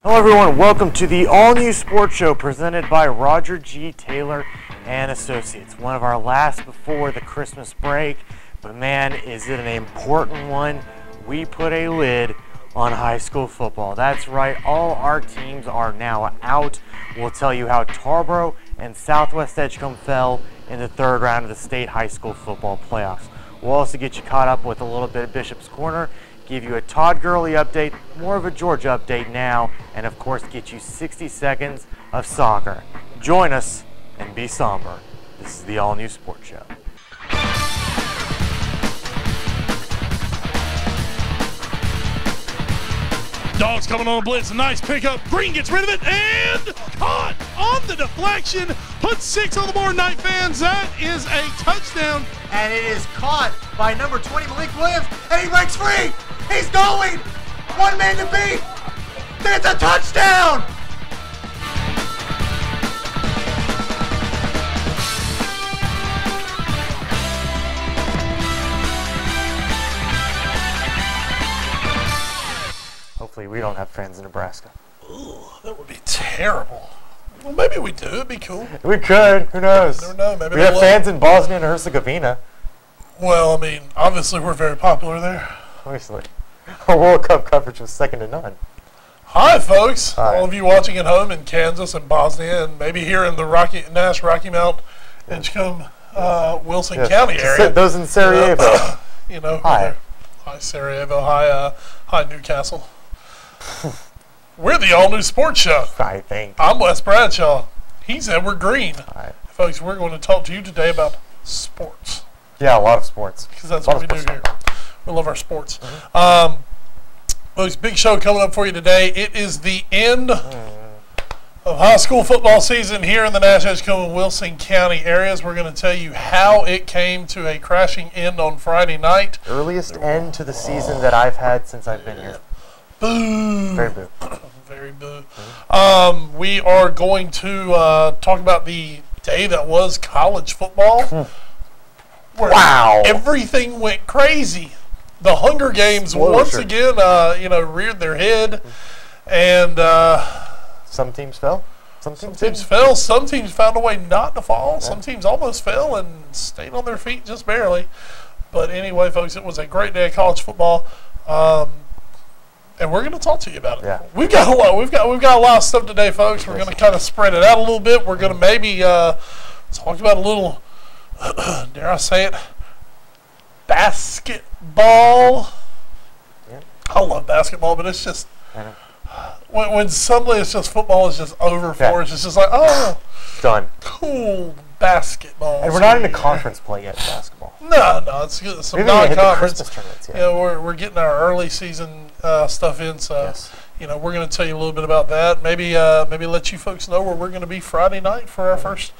Hello everyone, welcome to the all-new sports show presented by Roger G. Taylor and Associates. One of our last before the Christmas break, but man, is it an important one. We put a lid on high school football. That's right, all our teams are now out. We'll tell you how Tarboro and Southwest Edgecombe fell in the third round of the state high school football playoffs. We'll also get you caught up with a little bit of Bishop's Corner, give you a Todd Gurley update, more of a Georgia update now, and of course get you 60 seconds of soccer. Join us and be somber. This is the all-new sports show. Dogs coming on a blitz, a nice pickup. Green gets rid of it and caught on the deflection. Put 6 on the board, Knight fans. That is a touchdown. And it is caught by number 20, Malik Williams, and he breaks free. He's going. One man to beat. It's a touchdown. Hopefully we don't have fans in Nebraska. Ooh, that would be terrible. Well, maybe we do. It'd be cool. We could. Who knows? I don't know. Maybe we have fans in Bosnia and Herzegovina. Well, I mean, obviously we're very popular there. Obviously. Our World Cup coverage was second to none. Hi, folks. Hi. All of you watching at home in Kansas and Bosnia, and maybe here in the Nash Rocky Mount, Edgecombe, Wilson County area. Those in Sarajevo. Hi. Hi, Sarajevo. Hi, Newcastle. We're the all-new sports show. I think. I'm Wes Bradshaw. He's Edward Green. Hi. Folks, we're going to talk to you today about sports. Yeah, a lot of sports. Because that's what we do here. We love our sports. Mm-hmm. Folks, big show coming up for you today. It is the end of high school football season here in the Nash, Edgecombe, and Wilson County areas. We're going to tell you how it came to a crashing end on Friday night. Earliest end to the season that I've had since I've been here. Boo. Very boo. Very boo. We are going to talk about the day that was college football. Wow. Everything went crazy. The Hunger Games once again, reared their head, and some teams fell. Some teams fell. Some teams found a way not to fall. Yeah. Some teams almost fell and stayed on their feet just barely. But anyway, folks, it was a great day of college football, and we're going to talk to you about it. Yeah. We've got a lot. We've got a lot of stuff today, folks. We're going to kind of spread it out a little bit. We're going to maybe talk about a little. Dare I say it? Basketball. Yeah. I love basketball, but it's just when suddenly it's just football is just over for us. It's just like, oh, done. Cool basketball. And we're not in a conference play yet. Basketball. No, it's some non-conference. Yeah, we're getting our early season stuff in, so yes. We're going to tell you a little bit about that. Maybe let you folks know where we're going to be Friday night for our first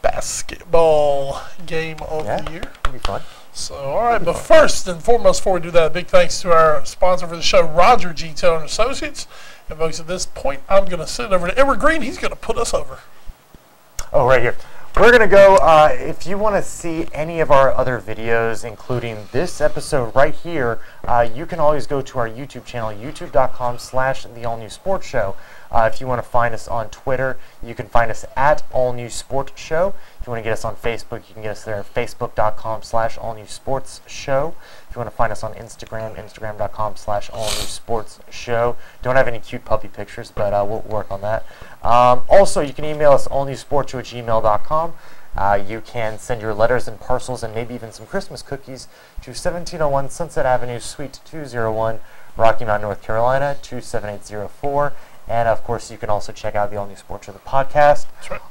basketball game of the year. It'll be fun. So, all right, but first and foremost, before we do that, big thanks to our sponsor for the show, Roger G. Taylor and Associates. And folks, at this point, I'm going to send it over to Edward Green. He's going to put us over. Oh, right here. We're going to go, if you want to see any of our other videos, including this episode right here, you can always go to our YouTube channel, youtube.com/theallnewsportshow. If you want to find us on Twitter, you can find us at All New Sports Show. If you want to get us on Facebook, you can get us there at facebook.com/allnewsportsshow. If you want to find us on Instagram, instagram.com/allnewsportsshow. Don't have any cute puppy pictures, but we'll work on that. Also, you can email us allnewsportshow@gmail.com. You can send your letters and parcels and maybe even some Christmas cookies to 1701 Sunset Avenue, Suite 201, Rocky Mount, North Carolina, 27804. And, of course, you can also check out the All New Sports Show, the podcast,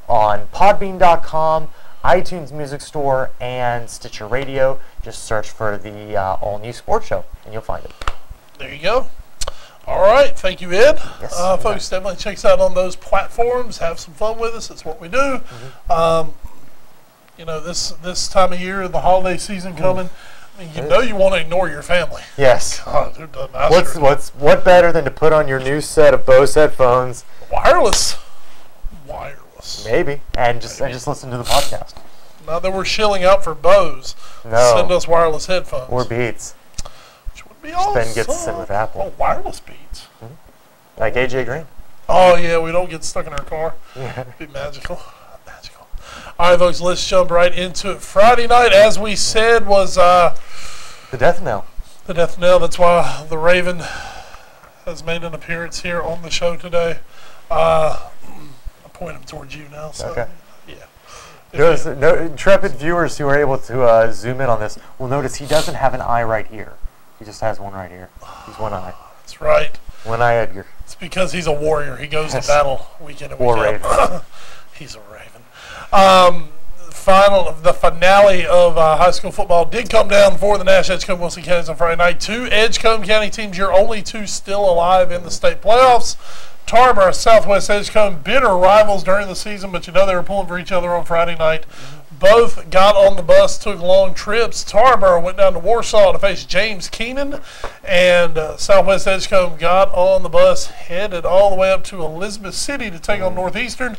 on podbean.com, iTunes Music Store, and Stitcher Radio. Just search for the All New Sports Show, and you'll find it. There you go. All right. Thank you, Ed. Yes, folks, definitely check us out on those platforms. Have some fun with us. That's what we do. This time of year, the holiday season coming, you want to ignore your family. Yes. God, what better than to put on your new set of Bose headphones? Wireless. Maybe, and just listen to the podcast. Now that we're shilling out for Bose, send us wireless headphones. Or Beats. Which one Be awesome. Ben gets to sit with Apple. Oh, wireless beats. Like AJ Green. Oh, yeah, we don't get stuck in our car. It'd be magical. Magical. All right, folks, let's jump right into it. Friday night, as we said, was the death knell. The death knell. That's why the Raven has made an appearance here on the show today. I point him towards you now. So, Okay. Yeah. No, intrepid viewers who are able to zoom in on this will notice he doesn't have an eye right here. He just has one right here. He's one eye. That's right. One eye Edgar. It's because he's a warrior. He goes to battle week in and week War out. Raven. He's a Raven. The finale of high school football did come down for the Nash Edgecombe Wilson counties on Friday night. 2 Edgecombe County teams, your only 2 still alive in the state playoffs. Tarboro, Southwest Edgecombe, bitter rivals during the season, but you know they were pulling for each other on Friday night. Both got on the bus, took long trips. Tarboro went down to Warsaw to face James Keenan, and Southwest Edgecombe got on the bus, headed all the way up to Elizabeth City to take on Northeastern.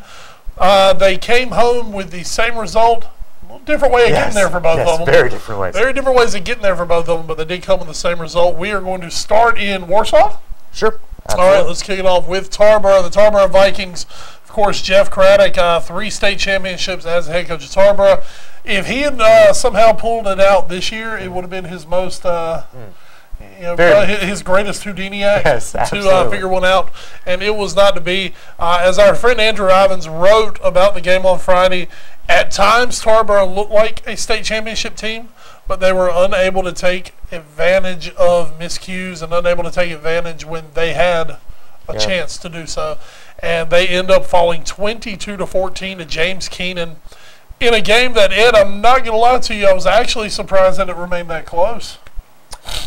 They came home with the same result. A little different way of getting there for both of them. Very different ways. Very different ways of getting there for both of them, but they did come with the same result. We are going to start in Warsaw. Sure. Absolutely. All right, let's kick it off with Tarboro. The Tarboro Vikings, of course, Jeff Craddock, 3 state championships as the head coach of Tarboro. If he had somehow pulled it out this year, it would have been his most, his greatest Houdini act to figure one out, and it was not to be. As our friend Andrew Ivins wrote about the game on Friday, at times Tarboro looked like a state championship team, but they were unable to take advantage of miscues and unable to take advantage when they had a chance to do so. And they end up falling 22-14 to James Keenan in a game that, Ed, I'm not going to lie to you, I was actually surprised that it remained that close.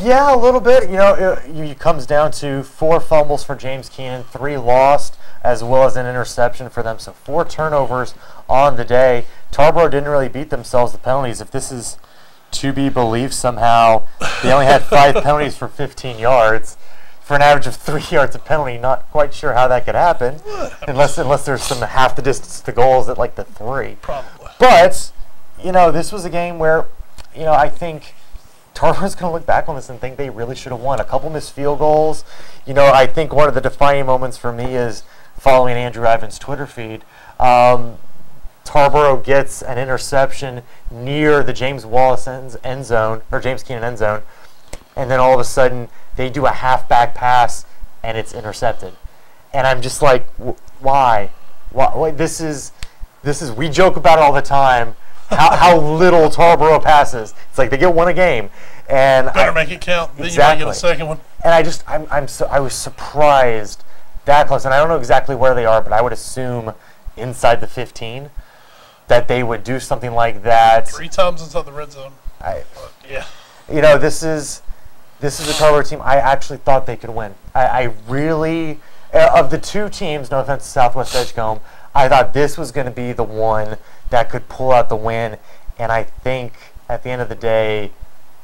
Yeah, a little bit. You know, it comes down to 4 fumbles for James Keenan, 3 lost, as well as an interception for them. So 4 turnovers on the day. Tarboro didn't really beat themselves the penalties. If this is to be believed somehow, they only had 5 penalties for 15 yards for an average of 3 yards a penalty. Not quite sure how that could happen, unless there's some half the distance to goals at like the 3. Probably. But, you know, this was a game where, you know, I think Tarboro's going to look back on this and think they really should have won. A couple missed field goals. You know, I think one of the defining moments for me is following Andrew Ivins' Twitter feed. Tarboro gets an interception near the James Wallace end zone, or James Keenan end zone, and then all of a sudden they do a halfback pass and it's intercepted. And I'm just like, why? This is we joke about it all the time. How little Tarboro passes. It's like they get 1 a game, and better make it count. Then exactly. You might get a second one. And I was surprised that close, and I don't know exactly where they are, but I would assume inside the 15 that they would do something like that 3 times inside the red zone. Yeah. You know, this is a Tarboro team I actually thought they could win. I really, of the 2 teams, no offense to Southwest Edgecombe, I thought this was going to be the one that could pull out the win, and I think at the end of the day,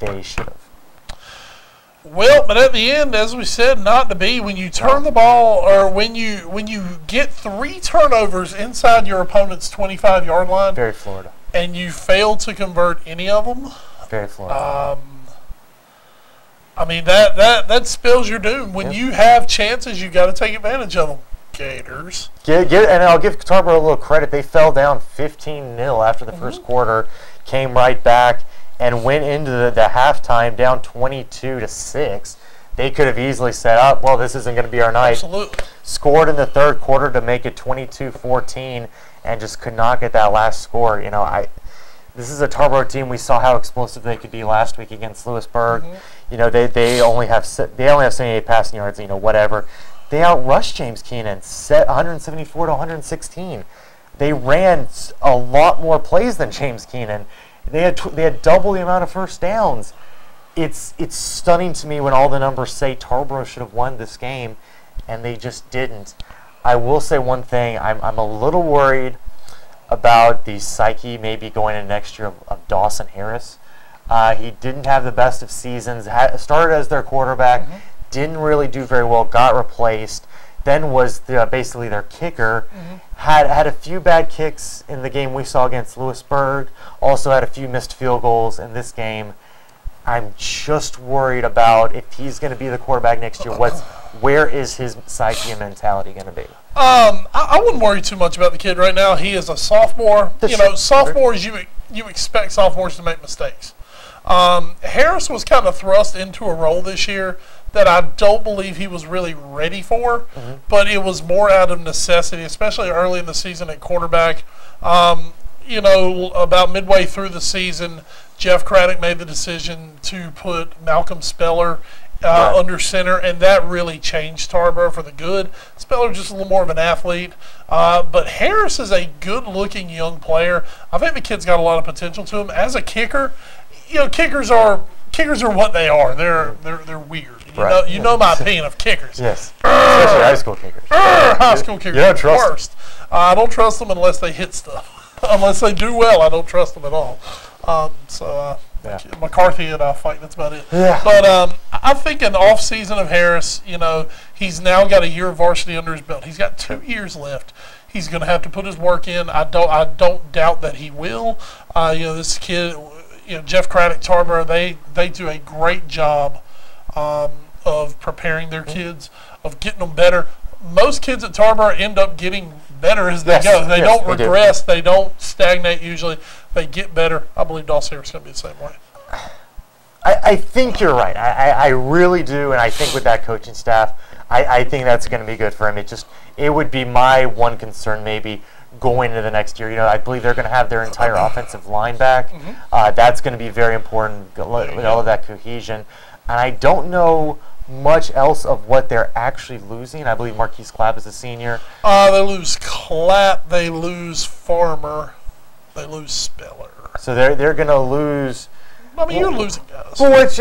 they should have. Well, but at the end, as we said, not to be. When you turn the ball, or when you get 3 turnovers inside your opponent's 25-yard line, Very Florida, and you fail to convert any of them, very Florida. I mean that spells your doom. When you have chances, you got to take advantage of them. Gators. And I'll give Tarboro a little credit. They fell down 15-0 after the first quarter, came right back, and went into the halftime down 22-6. They could have easily said, "Oh, well, this isn't going to be our night." Absolutely. Scored in the 3rd quarter to make it 22-14, and just could not get that last score. You know, this is a Tarboro team. We saw how explosive they could be last week against Lewisburg. You know, they only have 78 passing yards. You know, whatever. They outrushed James Keenan, 174 to 116. They ran a lot more plays than James Keenan. They had double the amount of first downs. It's stunning to me when all the numbers say Tarboro should have won this game, and they just didn't. I will say one thing. I'm a little worried about the psyche maybe going into next year of Dawson Harris. He didn't have the best of seasons. Started as their quarterback. Didn't really do very well, got replaced, then was basically their kicker. Had a few bad kicks in the game we saw against Lewisburg, also had a few missed field goals in this game. I'm just worried about if he's going to be the quarterback next year. Where is his psyche and mentality going to be? I wouldn't worry too much about the kid right now. He is a sophomore. Sophomores, you expect sophomores to make mistakes. Harris was kind of thrust into a role this year that I don't believe he was really ready for, but it was more out of necessity, especially early in the season at quarterback. About midway through the season, Jeff Craddock made the decision to put Malcolm Speller under center, and that really changed Tarboro for the good. Speller's just a little more of an athlete, but Harris is a good-looking young player. I think the kid's got a lot of potential to him. As a kicker, kickers are what they are. They're weird. You know my opinion of kickers. Yes, especially high school kickers. High school kickers. You don't trust worst. I don't trust them unless they hit stuff. Unless they do well, I don't trust them at all. McCarthy and I fight. That's about it. Yeah. But I think an off season of Harris, he's now got a year of varsity under his belt. He's got 2 years left. He's going to have to put his work in. I don't doubt that he will. This kid, Jeff Craddock, Tarboro, they do a great job of preparing their kids, of getting them better. Most kids at Tarboro end up getting better as they go. They don't regress. They don't stagnate usually. They get better. I believe Dawson Harris is going to be the same way. I think you're right. I really do, and I think with that coaching staff, I think that's going to be good for him. It would be my one concern maybe going into the next year. I believe they're going to have their entire offensive line back. That's going to be very important with all of that cohesion. And I don't know much else of what they're actually losing. I believe Marquise Clapp is a senior. They lose Clapp. They lose Farmer. They lose Speller. So they're going to lose. You're losing guys. Which,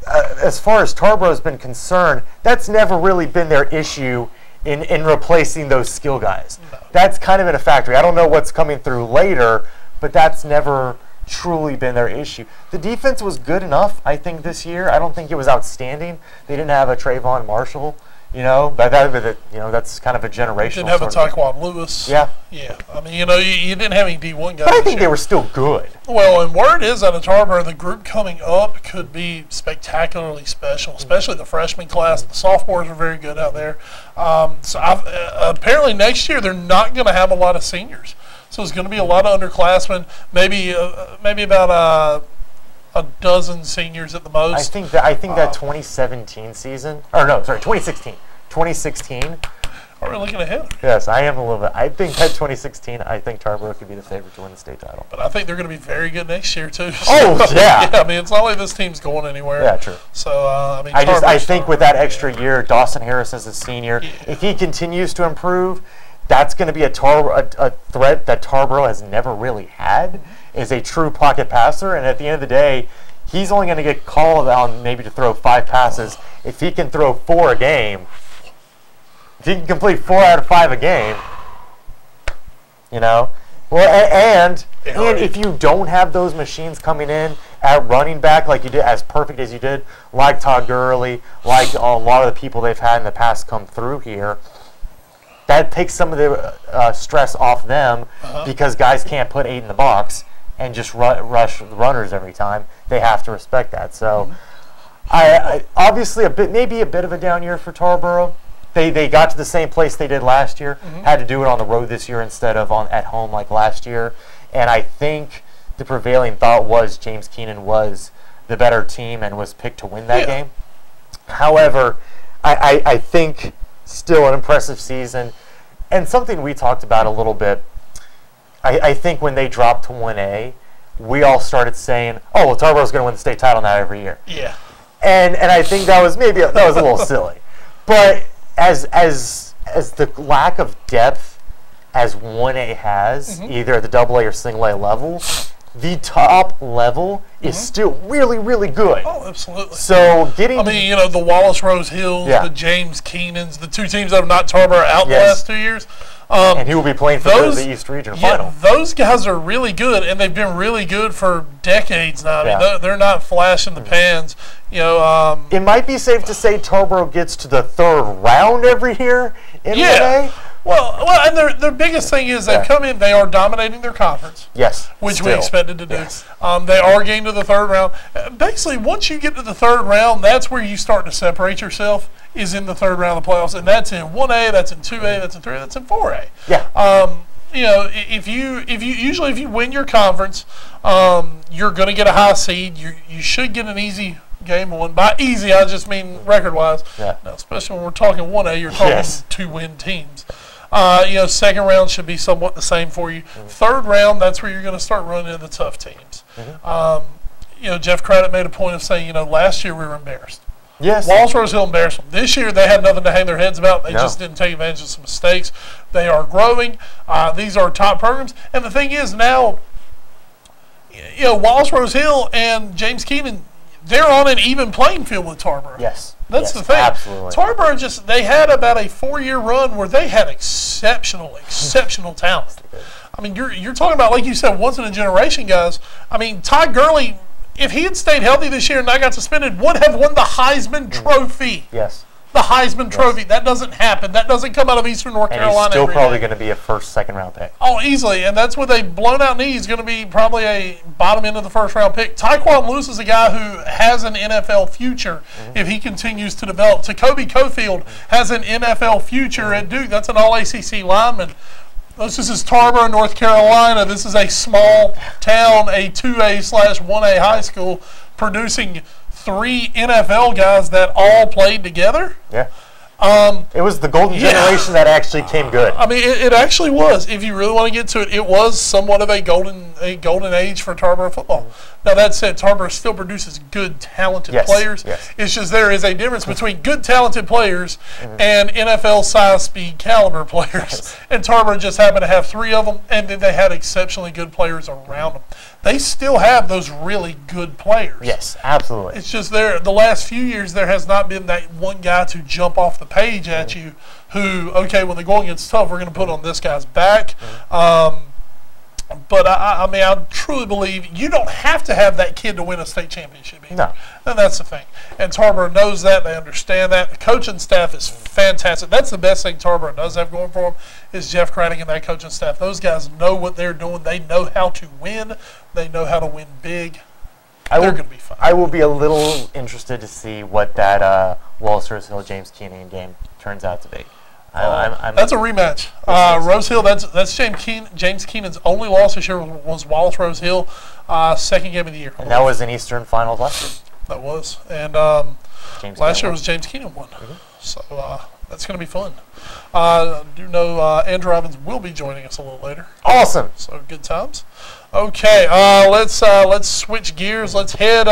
as far as Tarboro's been concerned, that's never really been their issue in replacing those skill guys. No. That's kind of been a factory. I don't know what's coming through later, but that's never truly been their issue. The defense was good enough, I think, this year. I don't think it was outstanding. They didn't have a Trayvon Marshall, but that's kind of a generational. Didn't have a Taekwon Lewis. Yeah. Yeah. You didn't have any D1 guys. But I think they were still good. Well, and word is out of Tarboro, the group coming up could be spectacularly special, especially the freshman class. The sophomores are very good out there. Apparently next year they're not going to have a lot of seniors. So it's going to be a lot of underclassmen, maybe about a dozen seniors at the most. I think that 2017 season, 2016. Are we looking ahead? Yes, I am a little bit. I think that 2016, I think Tarboro could be the favorite to win the state title. But I think they're going to be very good next year too. Oh yeah. Yeah, it's not like this team's going anywhere. Yeah, true. So I think with that extra year, Dawson Harris as a senior, if he continues to improve, that's going to be a threat that Tarboro has never really had, is a true pocket passer. And at the end of the day, he's only going to get called on maybe to throw 5 passes. If he can throw 4 a game, if he can complete 4 out of 5 a game, Well, and if you don't have those machines coming in at running back like you did, as perfect as you did, like Todd Gurley, like a lot of the people they've had in the past come through here, that takes some of the stress off them because guys can't put 8 in the box and just rush the runners every time. They have to respect that. So, I obviously maybe a bit of a down year for Tarboro. They got to the same place they did last year. Had to do it on the road this year instead of at home like last year. And I think the prevailing thought was James Keenan was the better team and was picked to win that game. However, I think still an impressive season. And something we talked about a little bit, I think when they dropped to 1A, we all started saying, oh, well, Tarboro's going to win the state title now every year. Yeah. And I think that was a little silly. But as the lack of depth as 1A has, either at the AA or single A level, the top level is still really, really good. Oh, absolutely. So the Wallace Rose Hills, the James Keenans, the 2 teams that have not Tarboro out the last 2 years. And he will be playing for the East Region Final. Those guys are really good, and they've been really good for decades now. They're not flash in the pans. It might be safe to say Tarboro gets to the 3rd round every year in 1A. And their biggest thing is they've come in, they are dominating their conference. Yes. Which we expected to do. Yes. They are getting to the third round. Basically, once you get to the third round, that's where you start to separate yourself, is in the third round of the playoffs. And that's in 1A, that's in 2A, that's in 3A, that's in 4A. Yeah. If you win your conference, you're going to get a high seed. You should get an easy game one. By easy, I just mean record-wise. Yeah. Now, especially when we're talking 1A, you're talking two-win teams. Second round should be somewhat the same for you. Third round, that's where you're going to start running into the tough teams. Jeff Craddock made a point of saying, last year we were embarrassed. Yes. Wallace Rose Hill embarrassed them. This year they had nothing to hang their heads about. They just didn't take advantage of some mistakes. They are growing. These are top programs. And the thing is now, Wallace Rose Hill and James Keenan, they're on an even playing field with Tarboro. Yes. That's the thing. Absolutely. Tarboro they had about a 4-year run where they had exceptional talent. I mean, you're talking about, like you said, once in a generation guys. I mean, Ty Gurley, if he had stayed healthy this year and not got suspended, would have won the Heisman Trophy. Yes. The Heisman Trophy. That doesn't happen. That doesn't come out of Eastern North Carolina. And he's still probably going to be a first, second round pick. Oh, easily. And that's with a blown out knee. He's going to be probably a bottom end of the first round pick. Tyquan Lewis is a guy who has an NFL future if he continues to develop. Jacoby Cofield has an NFL future at Duke. That's an all ACC lineman. This is Tarboro, North Carolina. This is a small town, a 2A/1A high school, producing 3 NFL guys that all played together. Yeah. It was the golden generation that actually came good. I mean, it actually was. If you really want to get to it, it was somewhat of a golden age for Tarboro football. Now, that said, Tarboro still produces good, talented players. Yes. It's just there is a difference between good, talented players and NFL size, speed, caliber players. Yes. And Tarboro just happened to have 3 of them, and then they had exceptionally good players around them. They still have those really good players. Yes, absolutely. It's just the last few years there has not been that one guy to jump off the page at you who, okay, when the going gets tough, we're going to put on this guy's back. But I mean, I truly believe you don't have to have that kid to win a state championship either. No. And that's the thing. And Tarboro knows that. They understand that. The coaching staff is fantastic. That's the best thing Tarboro does have going for them is Jeff Craddock and that coaching staff. Those guys know what they're doing. They know how to win. They know how to win big. They're going to be fine. I will be a little interested to see what that Wallace Rose Hill James Keenan game turns out to be. That's a rematch. Rose Hill, that's James Keenan's only loss this year was Wallace Rose Hill, second game of the year. And that was an Eastern Finals last year. That was. And last year was James Keenan won. So that's going to be fun. I do know Andrew Evans will be joining us a little later. Awesome. So good times. Okay, let's switch gears. Let's head.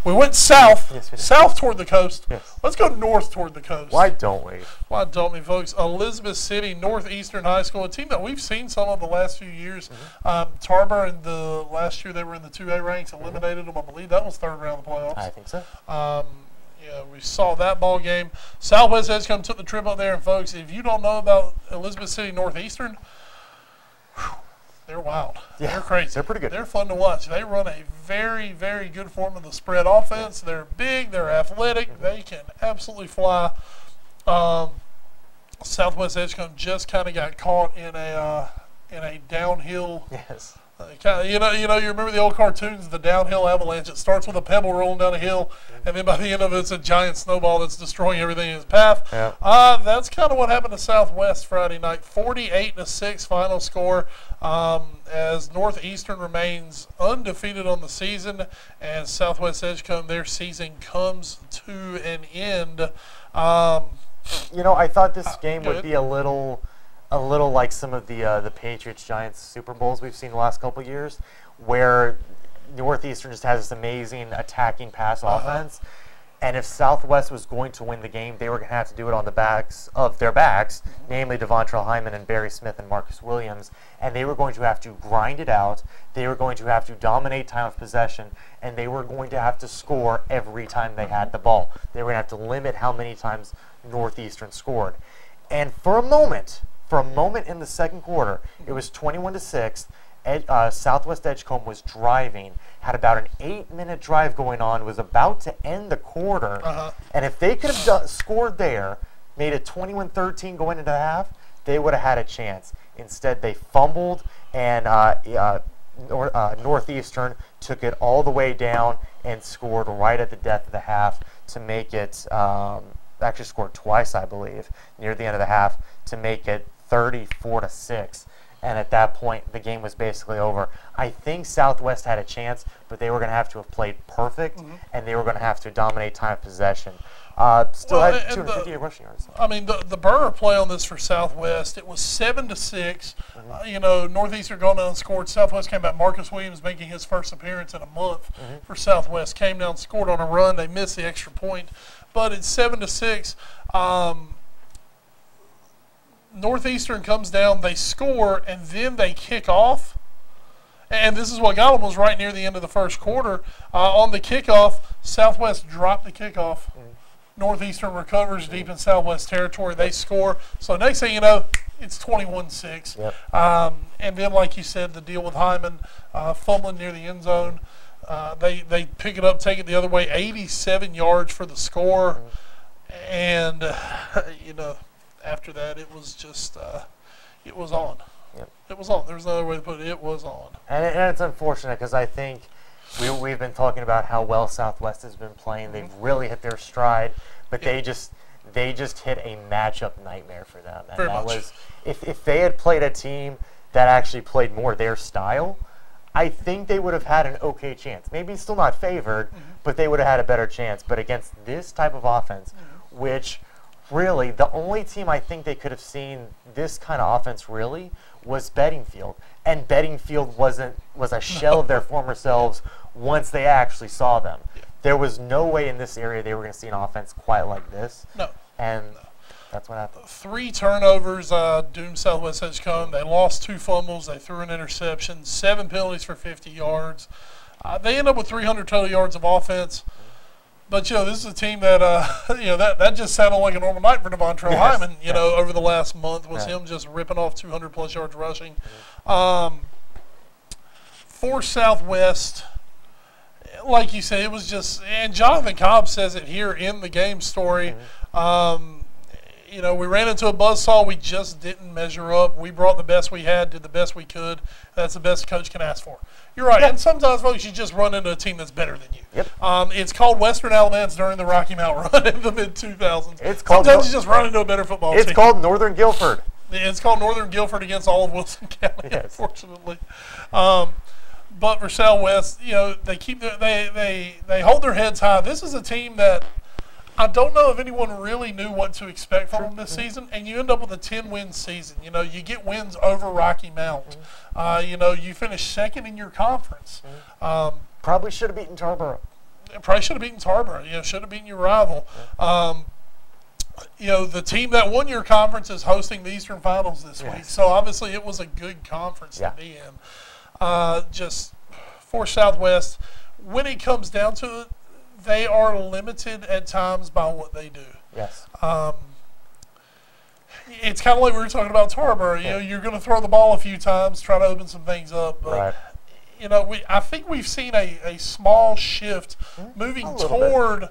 We went south, south toward the coast. Yes. Let's go north toward the coast. Why don't we? Why don't we, folks? Elizabeth City Northeastern High School, a team that we've seen some of the last few years. Tarboro in the last year they were in the 2A ranks, eliminated them. I believe that was third round of the playoffs. I think so. We saw that ball game. Southwest Edgecombe took the trip up there, and folks, if you don't know about Elizabeth City Northeastern, they're wild. Yeah, they're crazy. They're pretty good. They're fun to watch. They run a very, very good form of the spread offense. They're big. They're athletic. They can absolutely fly. Southwest Edgecombe just kind of got caught in a downhill. Yes. You remember the old cartoons, the downhill avalanche. It starts with a pebble rolling down a hill, and then by the end of it, it's a giant snowball that's destroying everything in its path. Yeah. That's kind of what happened to Southwest Friday night. 48-6 final score, as Northeastern remains undefeated on the season, and Southwest Edgecombe, their season comes to an end. I thought this game would be a little like some of the Patriots Giants Super Bowls we've seen the last couple of years, where Northeastern just has this amazing attacking pass offense. And if Southwest was going to win the game, they were going to have to do it on the backs of their backs, namely Devontrell Hyman and Barry Smith and Marcus Williams. And they were going to have to grind it out. They were going to have to dominate time of possession. And they were going to have to score every time they had the ball. They were going to have to limit how many times Northeastern scored. And for a moment in the second quarter, it was 21-6. Southwest Edgecombe was driving, had about an 8-minute drive going on, was about to end the quarter. And if they could have scored there, made it 21-13 going into the half, they would have had a chance. Instead, they fumbled, and Northeastern took it all the way down and scored right at the death of the half to make it, actually scored twice, I believe, near the end of the half to make it 34-6. And at that point, the game was basically over. I think Southwest had a chance, but they were going to have to have played perfect, and they were going to have to dominate time of possession. Still had 258 rushing yards. I mean, the burner play on this for Southwest, it was 7-6. You know, Northeastern gone down and scored. Southwest came back. Marcus Williams making his first appearance in a month for Southwest. Came down, scored on a run. They missed the extra point. But it's 7-6. Northeastern comes down, they score, and then they kick off. And this is what got them, was right near the end of the first quarter. On the kickoff, Southwest dropped the kickoff. Northeastern recovers deep in Southwest territory. They score. So next thing you know, it's 21-6. Yep. And then, like you said, the deal with Hyman fumbling near the end zone. They pick it up, take it the other way, 87 yards for the score. And, you know, after that, it was just, it was on. Yep. It was on. There's no other way to put it. It was on. And it's unfortunate because I think we've been talking about how well Southwest has been playing. They've really hit their stride, but they just hit a matchup nightmare for them. And Very that much. was, if they had played a team that actually played more their style, I think they would have had an okay chance. Maybe still not favored, but they would have had a better chance. But against this type of offense, which really, the only team I think they could have seen this kind of offense really was Bedingfield. And Bedingfield was a shell of their former selves once they actually saw them. There was no way in this area they were going to see an offense quite like this. No. And that's what happened. 3 turnovers doomed Southwest Edgecombe. They lost 2 fumbles. They threw an interception. 7 penalties for 50 yards. They end up with 300 total yards of offense. But, you know, this is a team that, you know, that just sounded like a normal night for Devontrell Hyman, you know, over the last month, was him just ripping off 200-plus yards rushing. For Southwest, like you said, it was just, and Jonathan Cobb says it here in the game story, you know, we ran into a buzzsaw. We just didn't measure up. We brought the best we had, did the best we could. That's the best a coach can ask for. You're right. And sometimes, folks, you just run into a team that's better than you. Yep. It's called Western Alamance during the Rocky Mount run in the mid-2000s. Called Sometimes you just run into a better football team. It's called Northern Guilford. It's called Northern Guilford against all of Wilson County, unfortunately. But for Southwest, you know, they keep they hold their heads high. This is a team that I don't know if anyone really knew what to expect from them this season, and you end up with a 10-win season. You know, you get wins over Rocky Mount. You know, you finish second in your conference. Probably should have beaten Tarboro. Probably should have beaten Tarboro. You know, should have beaten your rival. You know, the team that won your conference is hosting the Eastern Finals this week. So, obviously, it was a good conference to be in. Just for Southwest, when it comes down to it, they are limited at times by what they do. Yes. It's kind of like we were talking about Tarboro. You know, you're going to throw the ball a few times, try to open some things up. But, you know, I think we've seen a small shift moving toward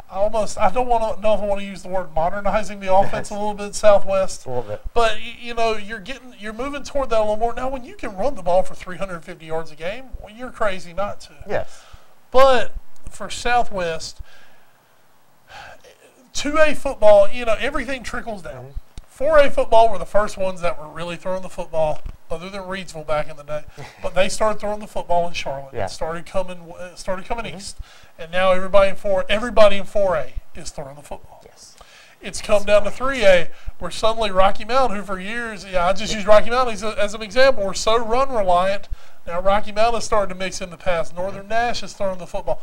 almost, I don't want to know if I want to use the word modernizing the offense a little bit, Southwest. A little bit. But, you know, you're moving toward that a little more. Now, when you can run the ball for 350 yards a game, well, you're crazy not to. Yes. But for Southwest, 2A football, you know, everything trickles down. 4A football were the first ones that were really throwing the football, other than Reedsville back in the day. But they started throwing the football in Charlotte. It started coming east, and now everybody in 4A is throwing the football. Yes. It's come down to 3A, where suddenly Rocky Mount, who for years, I just use Rocky Mount as an example, we're so run reliant. Now Rocky Mount has started to mix in the pass. Northern Nash is throwing the football.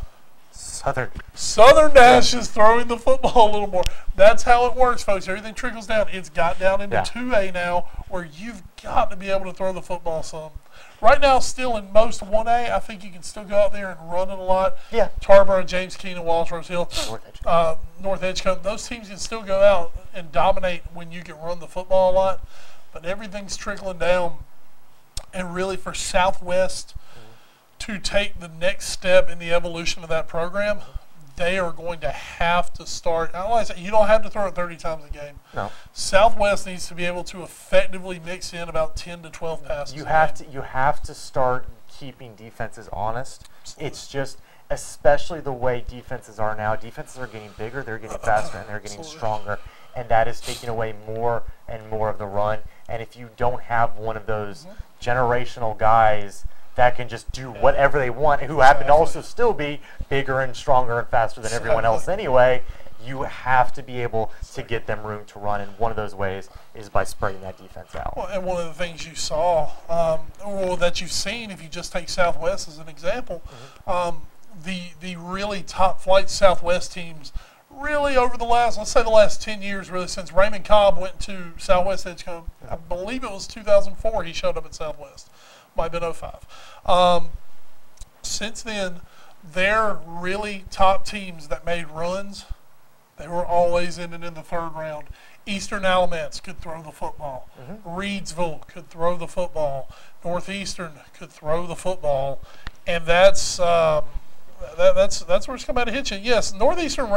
Southern Nash is throwing the football a little more. That's how it works, folks. Everything trickles down. It's got down into 2A now, where you've got to be able to throw the football some. Right now, still in most 1A, I think you can still go out there and run it a lot. Yeah. Tarboro, James Keenan, Walsh, Rose Hill, North Edgecombe. Those teams can still go out and dominate when you can run the football a lot. But everything's trickling down. And really for Southwest to take the next step in the evolution of that program, they are going to have to start. Like I said, you don't have to throw it 30 times a game. No. Southwest needs to be able to effectively mix in about 10 to 12 passes. You have to start keeping defenses honest. Absolutely. It's just, especially the way defenses are now. Defenses are getting bigger, they're getting faster, and they're getting Absolutely. stronger. And that is taking away more and more of the run. And if you don't have one of those generational guys that can just do whatever they want, and who happen to also still be bigger and stronger and faster than everyone else anyway, you have to be able to get them room to run. And one of those ways is by spreading that defense out. Well, and one of the things you saw, or that you've seen, if you just take Southwest as an example, the really top flight Southwest teams, really over the last, let's say the last 10 years, really since Raymond Cobb went to Southwest Edgecombe, I believe it was 2004 he showed up at Southwest, might have been 05. Since then, their really top teams that made runs, they were always ending in the third round. Eastern Alamance could throw the football. Reedsville could throw the football. Northeastern could throw the football, and that's where it's come out of hitching. Yes, Northeastern,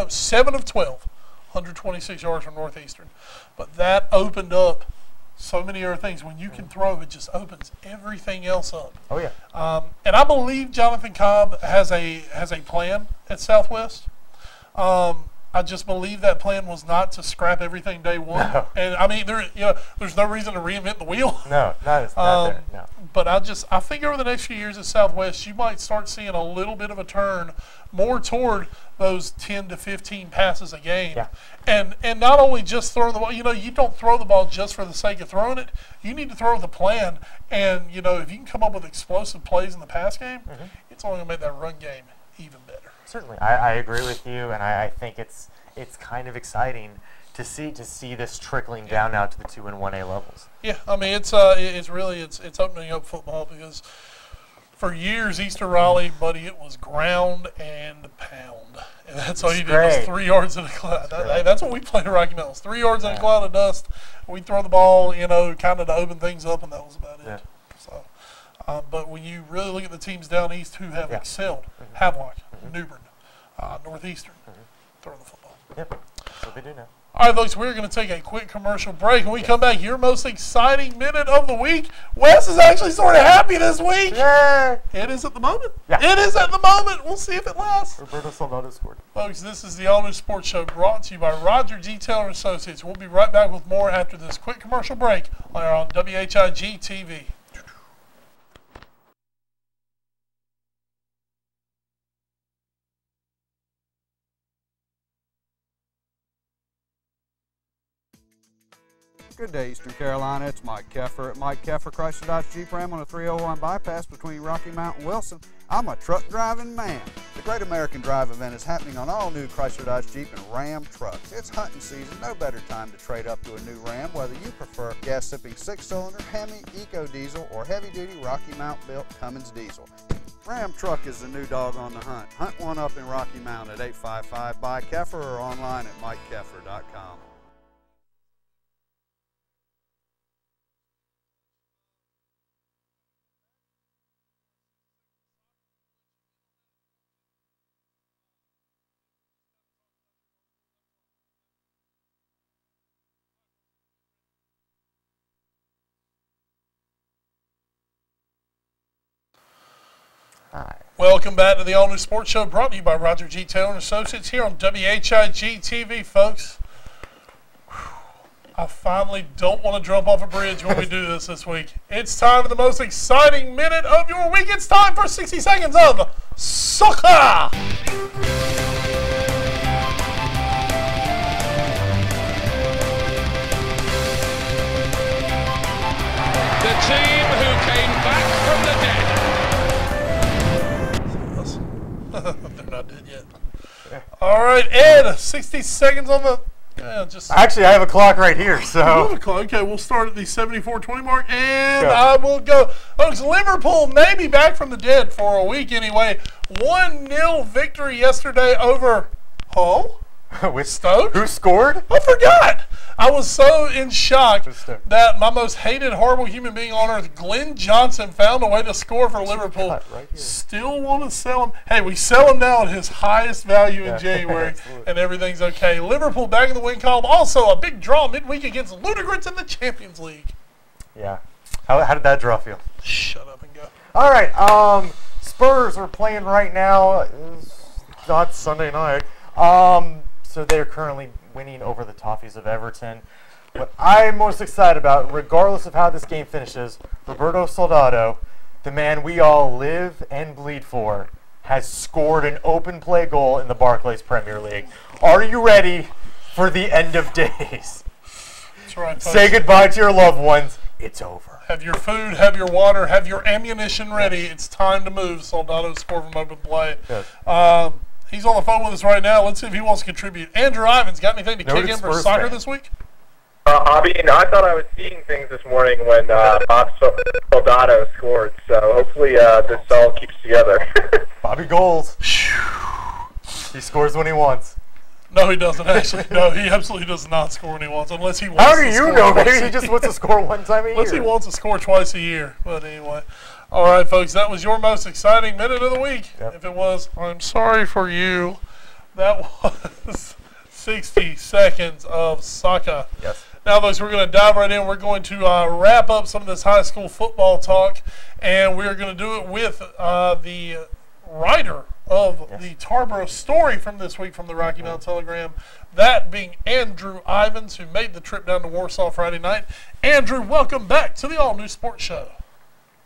7 of 12, 126 yards from Northeastern, but that opened up so many other things. When you can throw, it just opens everything else up. Oh yeah. And I believe Jonathan Cobb has a plan at Southwest. I just believe that plan was not to scrap everything day one. No. And I mean, there's no reason to reinvent the wheel. No, not there. No. But I think over the next few years at Southwest, you might start seeing a little bit of a turn more toward those 10 to 15 passes a game. Yeah. And not only just throwing the ball, you don't throw the ball just for the sake of throwing it. You need to throw with a plan. And, if you can come up with explosive plays in the pass game, it's only going to make that run game even better. Certainly, I agree with you, and I think it's kind of exciting to see this trickling down now to the 2 and 1A levels. Yeah, I mean it's really opening up football, because for years Eastern Raleigh, buddy, it was ground and pound, and that's all you did was 3 yards in a cloud. That's what we played at Rocky Mountains, 3 yards in a cloud of dust. We'd throw the ball, kind of to open things up, and that was about it. Yeah. So, but when you really look at the teams down east who have excelled, Havelock, New Bern, Northeastern, throw the football. Yep, that's what they do now. All right, folks, we're going to take a quick commercial break. When we come back, your most exciting minute of the week. Wes is actually sort of happy this week. Yeah. It is at the moment. Yeah. It is at the moment. We'll see if it lasts. Roberto Soldado scored. Folks, this is the All News Sports Show, brought to you by Roger G. Taylor Associates. We'll be right back with more after this quick commercial break on WHIG TV. Good day, Eastern Carolina. It's Mike Keffer at Mike Keffer Chrysler Dodge Jeep Ram on the 301 bypass between Rocky Mount and Wilson. I'm a truck driving man. The Great American Drive event is happening on all new Chrysler Dodge Jeep and Ram trucks. It's hunting season. No better time to trade up to a new Ram, whether you prefer gas-sipping 6-cylinder, Hemi, Eco Diesel, or heavy-duty Rocky Mount built Cummins diesel. Ram truck is the new dog on the hunt. Hunt one up in Rocky Mount at 855 by Keffer or online at mikekeffer.com. Hi. Welcome back to the All New Sports Show, brought to you by Roger G. Taylor and Associates here on WHIG TV, folks. I finally don't want to jump off a bridge when we do this week. It's time for the most exciting minute of your week. It's time for 60 seconds of soccer. The team who came back from the dead. They're not dead yet. All right, Ed, 60 seconds on the... Actually, I have a clock right here, so... Okay, we'll start at the 74-20 mark, and Go. I will go. Folks, Liverpool may be back from the dead for a week anyway. 1-0 victory yesterday over Hull. With Stoke? Who scored? I forgot. I was so in shock Stoke. that my most hated, horrible human being on earth, Glenn Johnson, found a way to score for Liverpool. cut right here. Still want to sell him. Hey, we sell him now at his highest value in January, and everything's okay. Liverpool back in the win column. Also, a big draw midweek against Ludogorets in the Champions League. Yeah. How did that draw feel? Shut up and go. All right. Spurs are playing right now. It's not Sunday night. So they're currently winning over the Toffees of Everton. What I'm most excited about, regardless of how this game finishes, Roberto Soldado, the man we all live and bleed for, has scored an open play goal in the Barclays Premier League. Are you ready for the end of days? That's right, folks. Say goodbye to your loved ones. It's over. Have your food, have your water, have your ammunition ready. It's time to move. Soldado scored from open play. Yes. He's on the phone with us right now. Let's see if he wants to contribute. Andrew Ivins, got anything to Noted kick in for Spurs soccer fan. this week? I mean, I thought I was seeing things this morning when Bob Soldado scored, so hopefully this all keeps together. Bobby goals. He scores when he wants. No, he doesn't actually. No, he absolutely does not score when he wants, unless he wants How to do you score know? twice Maybe a he just year. wants to score one time a year. Unless he wants to score twice a year. But anyway. All right, folks, that was your most exciting minute of the week. Yep. If it was, I'm sorry for you. That was 60 seconds of soccer. Yes. Now, folks, we're going to dive right in. We're going to wrap up some of this high school football talk, and we're going to do it with the writer of the Tarboro story from this week from the Rocky Mountain Telegram, that being Andrew Ivins, who made the trip down to Warsaw Friday night. Andrew, welcome back to the All New Sports Show.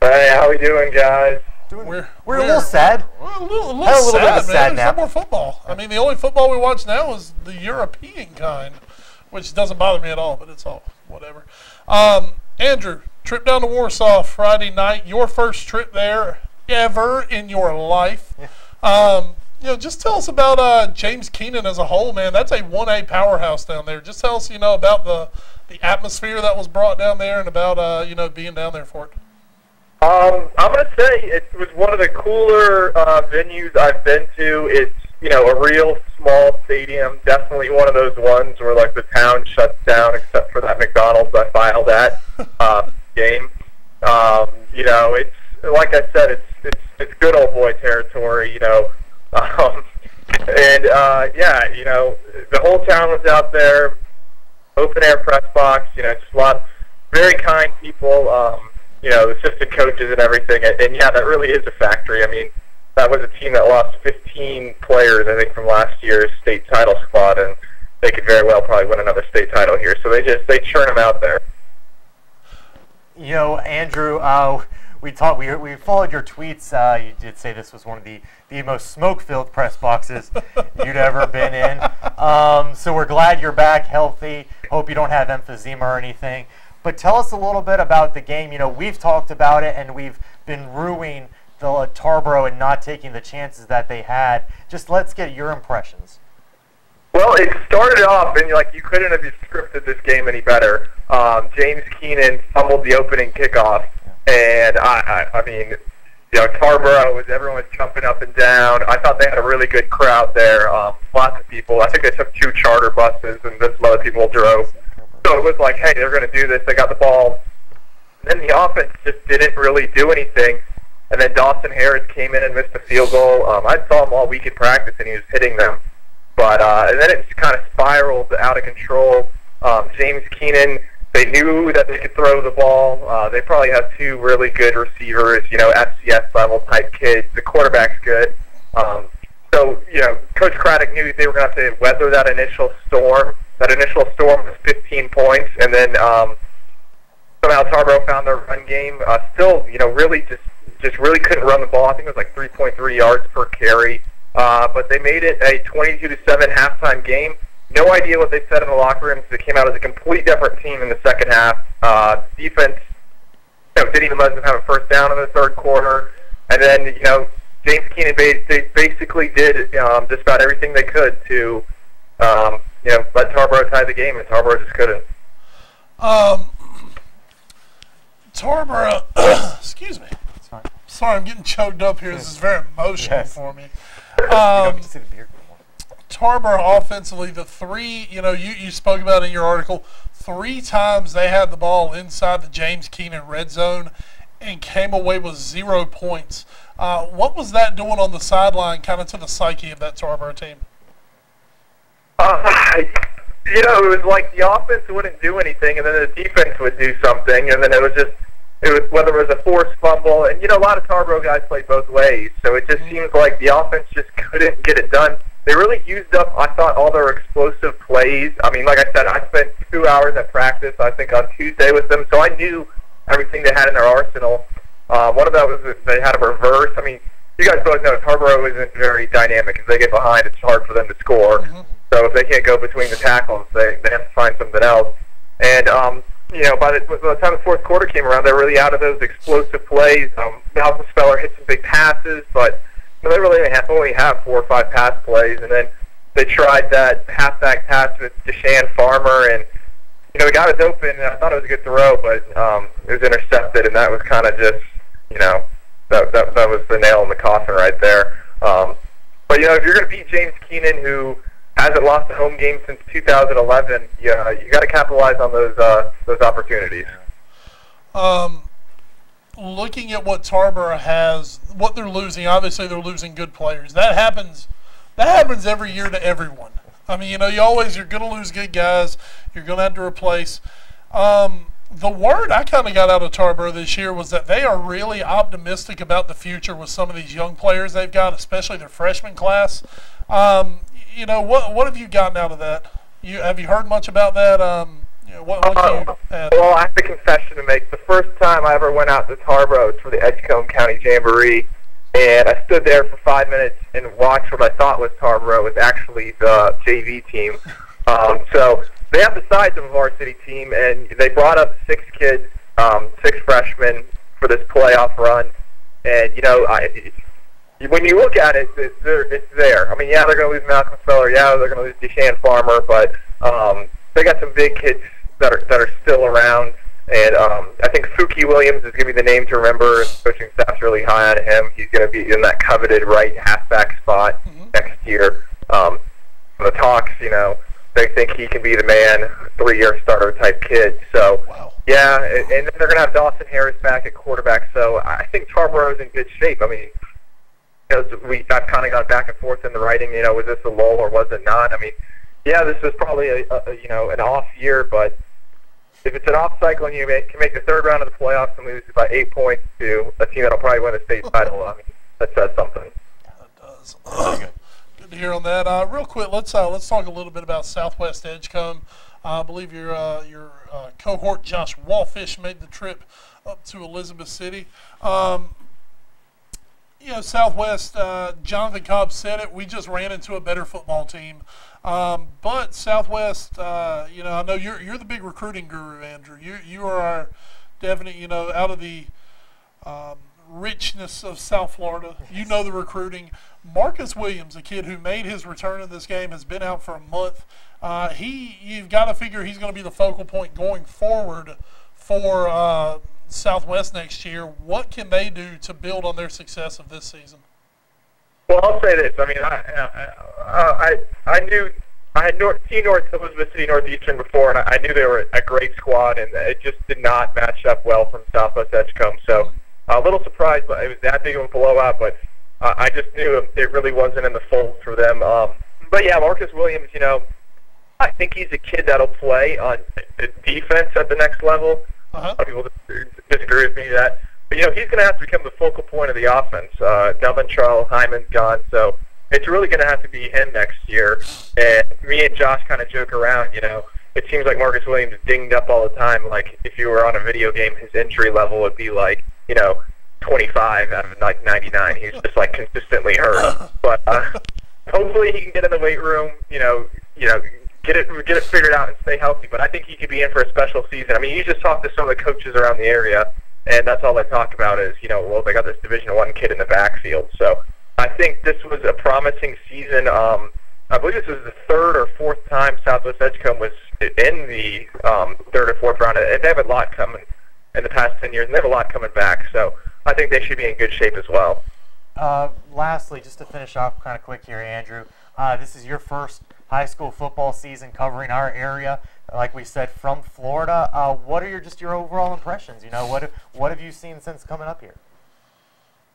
Hey, how we doing, guys? We're a little sad. We're a little Had a little bit of a sad, sad man. There's nap. no more football. I mean, the only football we watch now is the European kind, which doesn't bother me at all, but it's all whatever. Andrew, trip down to Warsaw Friday night. Your first trip there ever in your life. Just tell us about James Keenan as a whole, man. That's a 1A powerhouse down there. Just tell us, about the atmosphere that was brought down there and about, being down there for it. I'm going to say it was one of the cooler venues I've been to. It's, a real small stadium, definitely one of those ones where, like, the town shuts down except for that McDonald's I filed at game. It's, like I said, it's good old boy territory, the whole town was out there, open air press box, just a lot of very kind people, assistant coaches and everything, and yeah, that really is a factory. I mean, that was a team that lost 15 players, I think, from last year's state title squad, and they could very well probably win another state title here, so they churn them out there. Andrew, we followed your tweets. You did say this was one of the most smoke-filled press boxes you'd ever been in. So we're glad you're back healthy. Hope you don't have emphysema or anything. But tell us a little bit about the game. We've talked about it, and we've been ruining the Tarboro and not taking the chances that they had. Just let's get your impressions. Well, it started off, and you couldn't have scripted this game any better. James Keenan fumbled the opening kickoff, and I mean, Tarboro everyone was jumping up and down. I thought they had a really good crowd there. Lots of people. I think they took 2 charter buses, and then some other people drove. So it was like, hey, they're going to do this. They got the ball. And then the offense just didn't really do anything. And then Dawson Harris came in and missed a field goal. I saw him all week in practice, and he was hitting them. But and then it just kind of spiraled out of control. James Keenan, they knew that they could throw the ball. They probably have 2 really good receivers, FCS level type kids. The quarterback's good. So, Coach Craddock knew they were going to have to weather that initial storm. That initial storm was 15 points, and then somehow Tarboro found their run game. Still, really just really couldn't run the ball. I think it was like 3.3 yards per carry. But they made it a 22-7 halftime game. No idea what they said in the locker room because it came out as a complete different team in the second half. Defense, didn't even let them have a first down in the third quarter. And then, James Keenan basically did just about everything they could to, let Tarboro tie the game, and Tarboro just couldn't. Tarboro, excuse me. Sorry, I'm getting choked up here. This is very emotional for me. You don't get to see the beard anymore. Tarboro offensively, the three, you spoke about in your article, 3 times they had the ball inside the James Keenan red zone and came away with 0 points. What was that doing on the sideline, kind of to the psyche of that Tarboro team? It was like the offense wouldn't do anything, and then the defense would do something, and then it was whether it was a forced fumble, and a lot of Tarboro guys play both ways, so it just seems like the offense just couldn't get it done. They really used up, I thought, all their explosive plays. I mean, like I said, I spent 2 hours at practice, I think, on Tuesday with them, so I knew everything they had in their arsenal. One of that was that they had a reverse. I mean, you guys both know Tarboro isn't very dynamic. If they get behind, it's hard for them to score. Mm-hmm. So if they can't go between the tackles, they have to find something else. And, by the time the fourth quarter came around, they were really out of those explosive plays. Malcolm Speller hit some big passes, but they really only have 4 or 5 pass plays. And then they tried that halfback pass with Deshaun Farmer, and, the guy was open, and I thought it was a good throw, but it was intercepted, and that was kind of just, that was the nail in the coffin right there. But, if you're going to beat James Keenan, who hasn't lost a home game since 2011, you got to capitalize on those opportunities. Looking at what Tarboro has, what they're losing, obviously they're losing good players. That happens every year to everyone. I mean, you're going to lose good guys. You're going to have to replace. The word I kind of got out of Tarboro this year was that they are really optimistic about the future with some of these young players they've got, especially their freshman class. What have you gotten out of that? Have you heard much about that? What can you add? Well, I have a confession to make. The first time I ever went out to Tarboro was for the Edgecombe County Jamboree, and I stood there for 5 minutes and watched what I thought was Tarboro. It was actually the JV team. So they have the size of a varsity team, and they brought up 6 kids, 6 freshmen for this playoff run. And, when you look at it, it's there. I mean, yeah, they're going to lose Malcolm Speller. Yeah, they're going to lose Deshaun Farmer, but they got some big kids that are still around. And I think Fuki Williams is going to be the name to remember. The coaching staff's really high on him. He's going to be in that coveted right halfback spot next year. The talks, they think he can be the man, 3-year starter type kid. So, yeah, and then they're going to have Dawson Harris back at quarterback. So I think Tarboro's in good shape. I mean, I've kind of gone back and forth in the writing. Was this a lull or was it not? I mean, yeah, this was probably an off year, but if it's an off cycle and you can make the 3rd round of the playoffs and lose by 8 points to a team that'll probably win the state title, I mean, that says something. That does. Good to hear on that. Real quick, let's talk a little bit about Southwest Edgecombe. I believe your cohort Josh Wallfish made the trip up to Elizabeth City. Southwest, Jonathan Cobb said it, we just ran into a better football team. But Southwest, I know you're the big recruiting guru, Andrew. You are our definite, out of the richness of South Florida, you know the recruiting. Marcus Williams, a kid who made his return in this game, has been out for a month. You've got to figure he's going to be the focal point going forward for Southwest next year. What can they do to build on their success of this season? Well, I'll say this. I mean, I knew I had seen North Elizabeth City Northeastern before, and I knew they were a great squad, and it just did not match up well from Southwest Edgecombe. So a little surprised, but it was that big of a blowout. But I just knew it really wasn't in the fold for them. But yeah, Marcus Williams, I think he's a kid that'll play on defense at the next level. A lot of people disagree with me that. But, he's going to have to become the focal point of the offense. Delvin Charles Hyman's gone, so it's really going to have to be him next year. And me and Josh kind of joke around, it seems like Marcus Williams is dinged up all the time. Like, if you were on a video game, his injury level would be like, 25 out of like 99. He's just like consistently hurt. But hopefully he can get in the weight room, get it figured out and stay healthy. But I think he could be in for a special season. I mean, you just talk to some of the coaches around the area, and that's all they talk about is, well, they got this Division I kid in the backfield. So I think this was a promising season. I believe this was the 3rd or 4th time Southwest Edgecombe was in the 3rd or 4th round. They have a lot coming in the past 10 years, and they have a lot coming back. So I think they should be in good shape as well. Lastly, just to finish off kind of quick here, Andrew, This is your first high school football season covering our area. Like we said, from Florida. What are just your overall impressions? What have you seen since coming up here?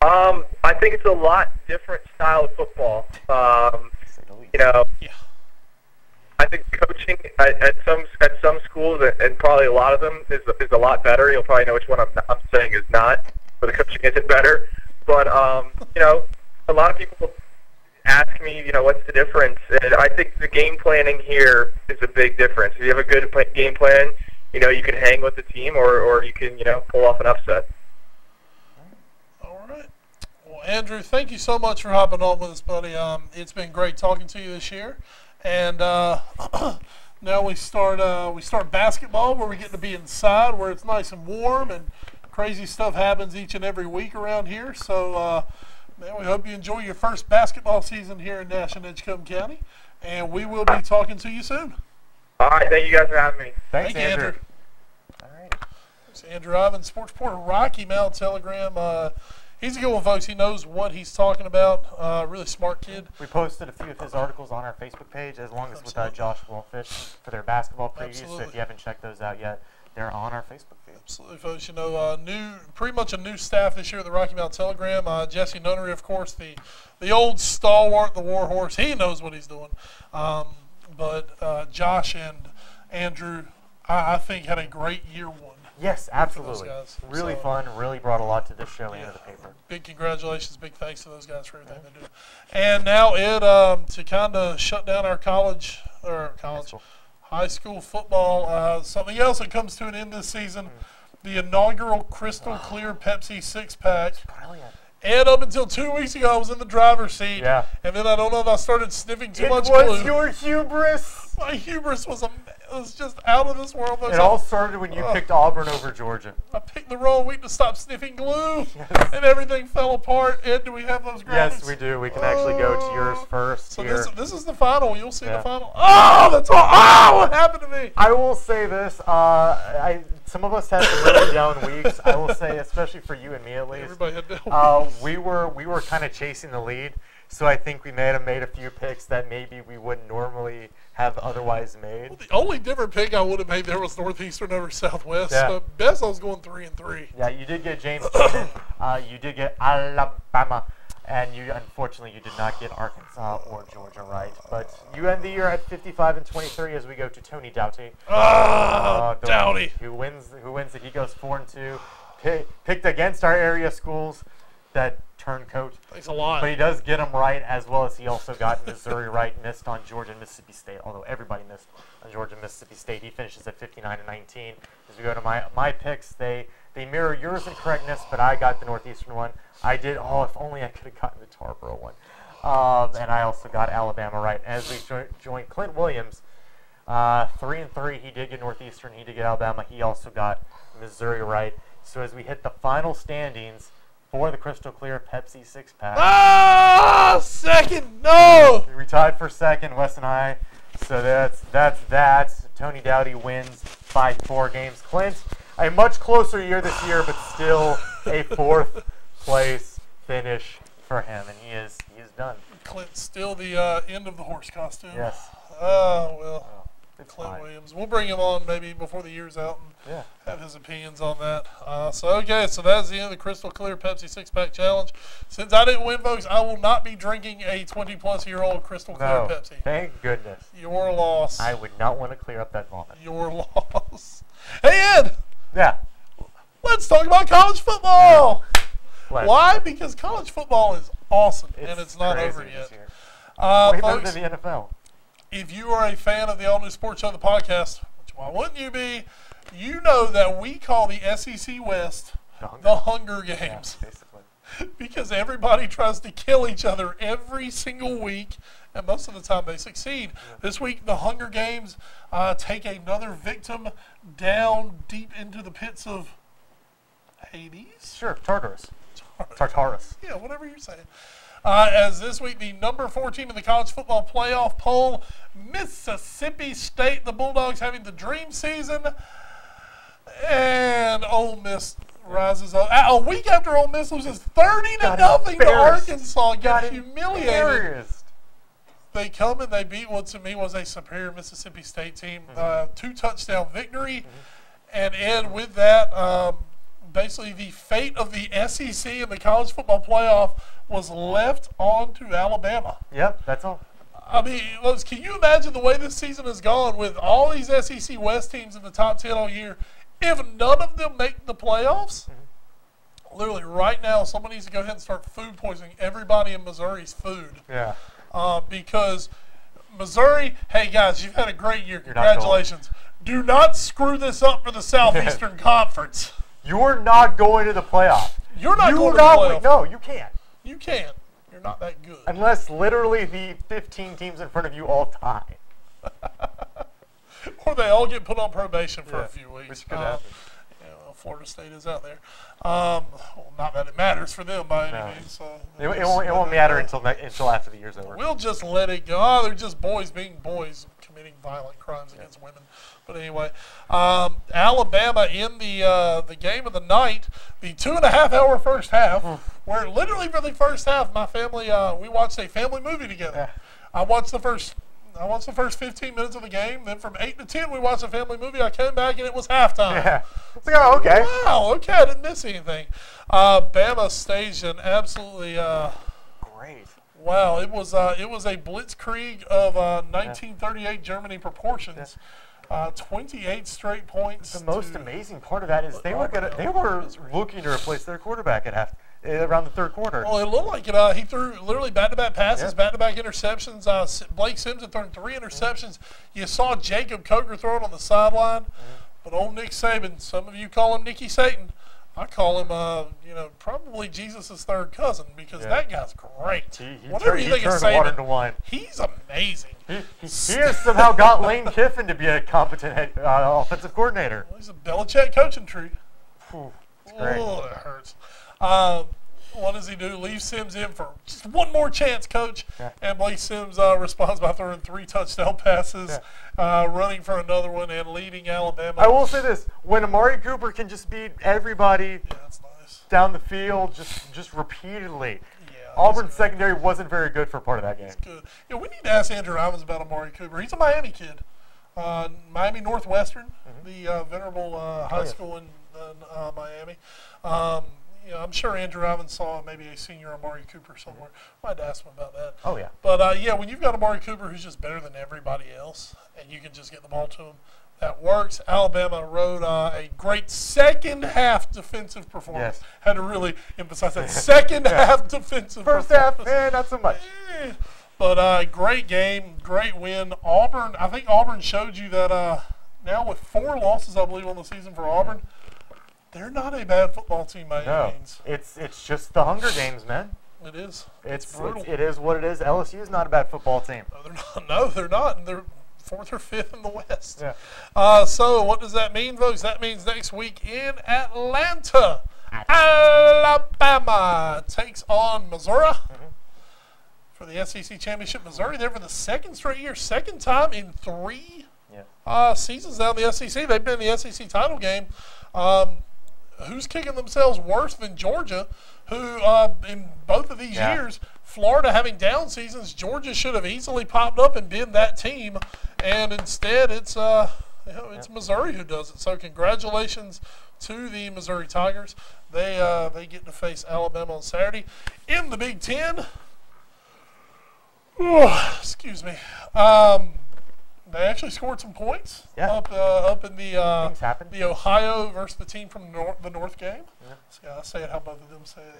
I think it's a lot different style of football. Yeah. I think coaching at some schools and probably a lot of them is a lot better. You'll probably know which one I'm saying is not, but the coaching isn't better. But a lot of people ask me, what's the difference? And I think the game planning here is a big difference. If you have a good game plan, you can hang with the team, or you can pull off an upset. All right. Well, Andrew, thank you so much for hopping on with us, buddy. It's been great talking to you this year. And now we start basketball, where we get to be inside, where it's nice and warm, and crazy stuff happens each and every week around here. So, man, we hope you enjoy your first basketball season here in Nash and Edgecombe County, and we will be talking to you soon. All right, thank you guys for having me. Thanks, Thank you, Andrew. All right. It's Andrew Ivan, sports reporter, Rocky Mount Telegram. He's a good one, folks. He knows what he's talking about. Really smart kid. We posted a few of his articles on our Facebook page, as long as with Josh Wolfish for their basketball previews. Absolutely. So if you haven't checked those out yet, they're on our Facebook page. Absolutely, folks. Pretty much a new staff this year at the Rocky Mount Telegram. Jesse Nunnery, of course, the old stalwart, the warhorse. He knows what he's doing. But Josh and Andrew, I think, had a great year one. Yes, absolutely. Guys. Really So, fun. Really brought a lot to this show and to the paper. Big congratulations, big thanks to those guys for everything they do. And now, Ed, to kind of shut down our high school football, something else that comes to an end this season, the inaugural Crystal Clear Pepsi 6-pack. Brilliant. And up until 2 weeks ago, I was in the driver's seat. Yeah. And then I don't know if I started sniffing too much It was glue. your hubris. My hubris was just out of this world. It all started when you picked Auburn over Georgia. I picked the wrong week to stop sniffing glue, and everything fell apart. Ed, do we have those graphics? Yes, we do. We can actually go to yours first. So here. this is the final. You'll see the final. Oh, that's all. Oh, what happened to me? I will say this. Some of us had some really down weeks. I will say, especially for you and me at least. Everybody had down weeks. we were kind of chasing the lead, so I think we may have made a few picks that maybe we wouldn't normally have otherwise made. Well, the only different pick I would have made there was Northeastern over Southwest. Yeah. But best I was going 3-3. Yeah, you did get James Keenan. You did get Alabama. And unfortunately, you did not get Arkansas or Georgia right. But you end the year at 55-23 as we go to Tony Doughty. Doughty. Who wins it. He goes 4-2. Picked against our area schools that turncoat. Thanks a lot. But he does get them right, as well as he also got Missouri right, missed on Georgia and Mississippi State, although everybody missed on Georgia and Mississippi State. He finishes at 59-19. As we go to my picks, they mirror yours in correctness, but I got the Northeastern one. I did, if only I could have gotten the Tarboro one. And I also got Alabama right. As we joined Clint Williams, 3-3, he did get Northeastern, he did get Alabama. He also got Missouri right. So as we hit the final standings for the Crystal Clear Pepsi 6-pack. Second, no! We tied for second, West and I. So that's that. Tony Doughty wins by 4 games. Clint, a much closer year this year, but still a 4th place finish for him, and he is done. Clint's still the end of the horse costume. Yes. Clint Williams. We'll bring him on maybe before the year's out and have his opinions on that. So that's the end of the Crystal Clear Pepsi 6-pack challenge. Since I didn't win, folks, I will not be drinking a 20-plus-year-old Crystal Clear Pepsi. Thank goodness. Your loss. I would not want to clear up that vomit. Your loss. Hey, Ed. Yeah. Let's talk about college football. Why? Because college football is awesome, and it's not over yet. Way better Folks, than the NFL. if you are a fan of the All New Sports Show, the podcast, which why wouldn't you be, you know that we call the SEC West the Hunger Games. Yeah, basically. Because everybody tries to kill each other every single week, and most of the time they succeed. This week, the Hunger Games take another victim down deep into the pits of Hades? Sure, Tartarus. Tartarus. Yeah, whatever you're saying. As this week, the number 14 in the college football playoff poll, Mississippi State, the Bulldogs having the dream season, and Ole Miss rises up. A week after Ole Miss loses 30-0 to Arkansas, got humiliated. they come and they beat what to me was a superior Mississippi State team. 2-touchdown victory. And Ed, with that, basically the fate of the SEC and the college football playoff was left on to Alabama. Yep, that's all. I mean, can you imagine the way this season has gone with all these SEC West teams in the top 10 all year? If none of them make the playoffs, literally right now, someone needs to go ahead and start food poisoning everybody in Missouri's food. Yeah. Because Missouri, hey guys, you've had a great year. Congratulations. Do not screw this up for the Southeastern Conference. You're not going to the playoff. You're not going to the playoff. No, you can't. You can't. You're not that good. Unless literally the 15 teams in front of you all tie. Or they all get put on probation for a few weeks. Which could happen. Florida State is out there. Well, not that it matters for them by any means. So it won't matter until after the year's over. We'll just let it go. Oh, they're just boys being boys committing violent crimes against women. But anyway, Alabama in the game of the night, the 2.5-hour first half, where literally for the first half, my family we watched a family movie together. I watched the first 15 minutes of the game. Then from 8 to 10, we watched a family movie. I came back and it was halftime. Yeah. It's like, oh, okay. Wow. Okay, I didn't miss anything. Bama staged an absolutely great. Wow, it was a blitzkrieg of 1938 Germany proportions. 28 straight points. The most amazing part of that is they were looking to replace their quarterback at around the third quarter. Well, it looked like it. He threw literally back-to-back passes, back-to-back interceptions. Blake Sims had thrown 3 interceptions. You saw Jacob Coker throw it on the sideline. But old Nick Saban, some of you call him Nicky Satan. I call him, probably Jesus' third cousin because that guy's great. Whatever you think of Saban, he's amazing. He has somehow got Lane Kiffin to be a competent offensive coordinator. Well, he's a Belichick coaching tree. It's great. Oh, that hurts. What does he do? Leave Sims in for just one more chance, coach. And Blake Sims responds by throwing 3 touchdown passes, running for another one, and leading Alabama. I will say this. When Amari Cooper can just beat everybody that's nice. Down the field just repeatedly. Auburn's secondary wasn't very good for part of that game. That's good. Yeah, we need to ask Andrew Ivins about Amari Cooper. He's a Miami kid. Miami Northwestern, the venerable high school in Miami. I'm sure Andrew Ivins saw maybe a senior Amari Cooper somewhere. I might ask him about that. Oh, yeah. But, when you've got Amari Cooper who's just better than everybody else and you can just get the ball to him, that works. Alabama rode a great second-half defensive performance. Yes. Had to really emphasize that. Second-half defensive performance. First half, not so much. But great game, great win. Auburn, I think Auburn showed you that now with 4 losses, I believe, on the season for Auburn, they're not a bad football team by any means. It's just the Hunger Games, man. It is. It's brutal. It is what it is. LSU is not a bad football team. No, they're not. No, they're not. And they're 4th or 5th in the West. So what does that mean, folks? That means next week in Atlanta, Alabama takes on Missouri for the SEC Championship. Missouri there for the 2nd straight year, 2nd time in 3 seasons now in the SEC. They've been in the SEC title game. Who's kicking themselves worse than Georgia, who in both of these years, Florida having down seasons, Georgia should have easily popped up and been that team, and instead it's Missouri who does it. So congratulations to the Missouri Tigers. They get to face Alabama on Saturday in the Big Ten. Excuse me. They actually scored some points up in the Ohio versus the team from the North game. See, I say it how both of them say it.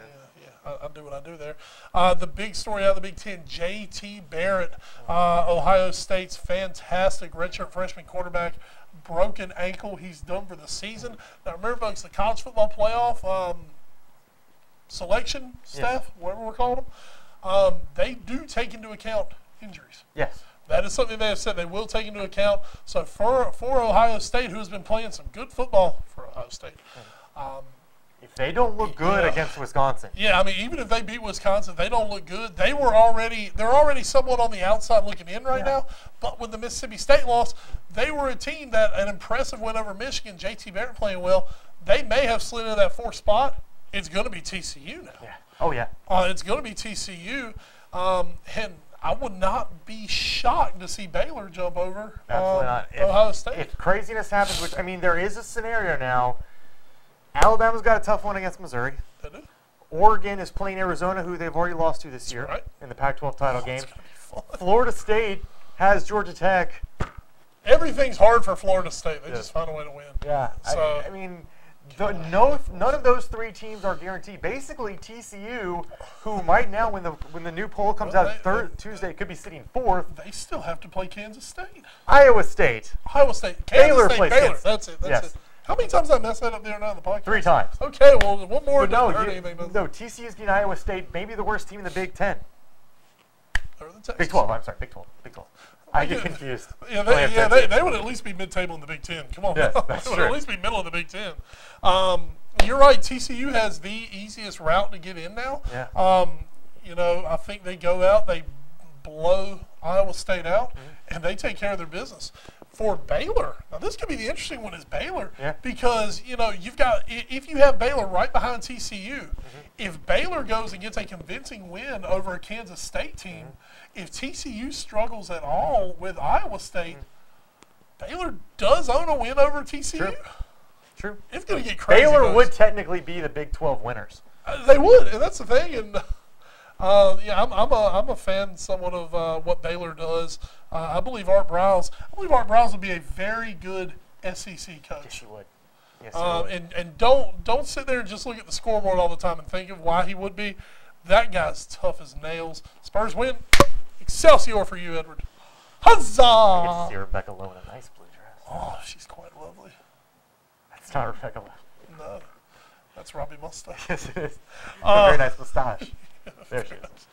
I do what I do there. The big story out of the Big Ten, J.T. Barrett, Ohio State's fantastic redshirt freshman quarterback, broken ankle. He's done for the season. Now remember, folks, the college football playoff selection staff, whatever we're calling them, they do take into account injuries. Yes. That is something they have said they will take into account. So for Ohio State, who has been playing some good football for Ohio State. If they don't look good against Wisconsin. Yeah, I mean, even if they beat Wisconsin, they don't look good. They're already somewhat on the outside looking in right now. But with the Mississippi State loss, they were a team that an impressive win over Michigan, J.T. Barrett playing well. They may have slid into that 4th spot. It's going to be TCU now. Yeah. Oh, yeah. It's going to be TCU. And I would not be shocked to see Baylor jump over Absolutely not. Ohio State. If craziness happens, which, I mean, there is a scenario now. Alabama's got a tough one against Missouri. They do. Oregon is playing Arizona, who they've already lost to this year right. in the Pac-12 title game. It's gonna be fun. Florida State has Georgia Tech. Everything's hard for Florida State. They Yeah. just find a way to win. Yeah, So I mean, none of those three teams are guaranteed. Basically, TCU, who might now, when the new poll comes Well, out Tuesday, could be sitting fourth. they still have to play Kansas State. Iowa State, Iowa State. Kansas Baylor State. plays Baylor. Kansas. That's it. That's Yes. it. How many times did I mess that up there now in the podcast? 3 times. Okay, well, one more. But no, didn't hurt anything, does it? no, TCU's beating Iowa State, maybe the worst team in the Big Ten. Or the Texas. Big 12, I'm sorry, Big 12. Big 12. I get confused. Yeah, Only have 10 they teams. would at least be mid-table in the Big Ten. Come on, Yes, now. that's They would true. at least be middle of the Big Ten. You're right. TCU has the easiest route to get in now. Yeah. I think they go out, they blow Iowa State out, Mm-hmm. and they take care of their business. For Baylor, now this could be the interesting one is Baylor, Yeah. because you've got if you have Baylor right behind TCU, Mm-hmm. if Baylor goes and gets a convincing win over a Kansas State team, if TCU struggles at all with Iowa State, Baylor does own a win over TCU. True. True. It's going to get crazy. Baylor folks. would technically be the Big 12 winners. They would, and that's the thing. And I'm a fan somewhat of what Baylor does. I believe Art Browse would be a very good SEC coach. Yes, you would. Yes, you would. And don't sit there and just look at the scoreboard all the time and think of why he would be. That guy's tough as nails. Spurs win. Excelsior for you, Edward. I get to Huzzah! see Rebecca Lowe in a nice blue dress. Oh, she's quite lovely. That's not Rebecca Lowe. No, that's Robbie Mustache. Yes, it is. A very nice mustache. There she is.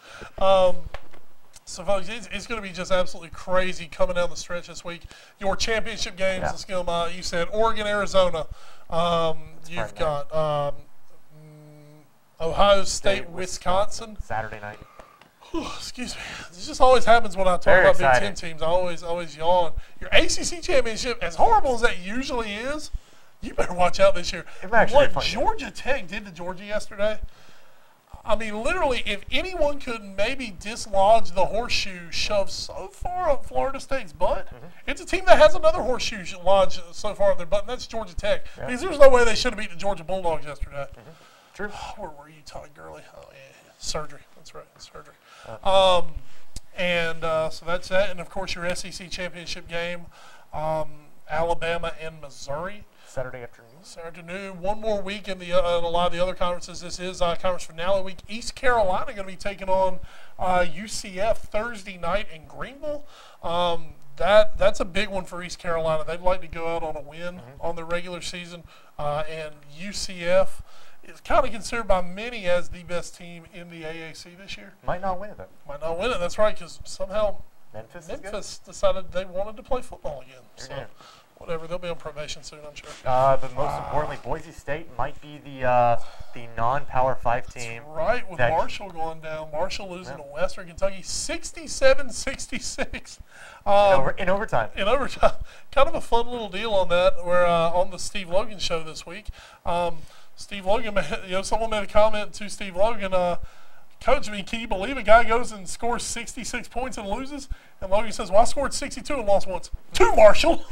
So, folks, it's going to be just absolutely crazy coming down the stretch this week. Your championship games, Yeah. let's get them, you said Oregon, Arizona. You've Friday got Ohio State, Wisconsin. Saturday night. Excuse me. This just always happens when I talk Very about exciting. Big Ten teams. I always yawn. Your ACC championship, as horrible as that usually is, you better watch out this year. It might actually What be fun. Georgia Tech did to Georgia yesterday, I mean, literally, if anyone could maybe dislodge the horseshoe shoved so far up Florida State's butt, it's a team that has another horseshoe lodged so far up their butt, and that's Georgia Tech. Yeah. Because there's no way they should have beat the Georgia Bulldogs yesterday. True. Where were you, Todd Gurley? Oh, yeah. Surgery. That's right. Surgery. So that's that. And, of course, your SEC championship game, Alabama and Missouri. Saturday afternoon. Afternoon. One more week in a lot of the other conferences. This is conference finale week. East Carolina going to be taking on UCF Thursday night in Greenville. That's a big one for East Carolina. They'd like to go out on a win on the regular season. And UCF is kind of considered by many as the best team in the AAC this year. Might not win it, though. Might not win it. That's right, because somehow Memphis decided they wanted to play football again. They're So good. whatever, they'll be on probation soon, I'm sure. But most importantly, Boise State might be the non-Power 5 team. Right, with that- Marshall going down. Marshall losing Yeah. to Western Kentucky 67-66. In overtime. In overtime. Kind of a fun little deal on that. Where on the Steve Logan show this week, Steve Logan, someone made a comment to Steve Logan, Coach, can you believe a guy goes and scores 66 points and loses? And Logan says, well, I scored 62 and lost once. To Marshall.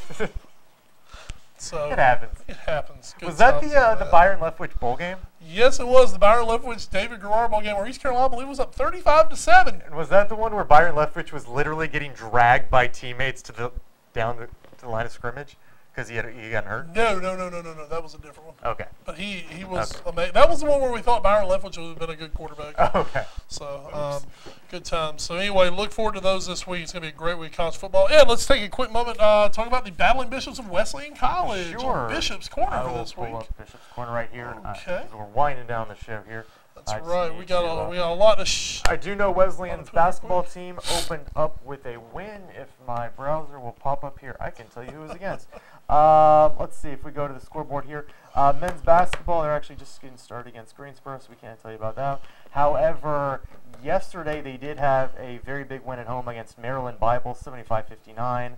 So It happens. It happens. Good Was that times the on the that. Byron Leftwich bowl game? Yes, it was the Byron Leftwich David Garrard ball game where East Carolina, I believe, was up 35-7. And was that the one where Byron Leftwich was literally getting dragged by teammates down to the line of scrimmage because he got hurt? No. That was a different one. Okay. But he was Okay. amazing. That was the one where we thought Byron Leftwich would have been a good quarterback. Okay. So, good times. So, anyway, look forward to those this week. It's going to be a great week of college football. And let's take a quick moment talk about the Battling Bishops of Wesleyan College Sure. on Bishop's Corner I for will this pull week. up Bishop's Corner right here. Okay. 'Cause we're winding down the show here. That's I just right. need We got to, a lot to I do know Wesleyan's quick. basketball team opened up with a win. If my browser will pop up here, I can tell you who it was against. Let's see if we go to the scoreboard here. Men's basketball, they're actually just getting started against Greensboro, so we can't tell you about that. However, yesterday they did have a very big win at home against Maryland Bible, 75-59.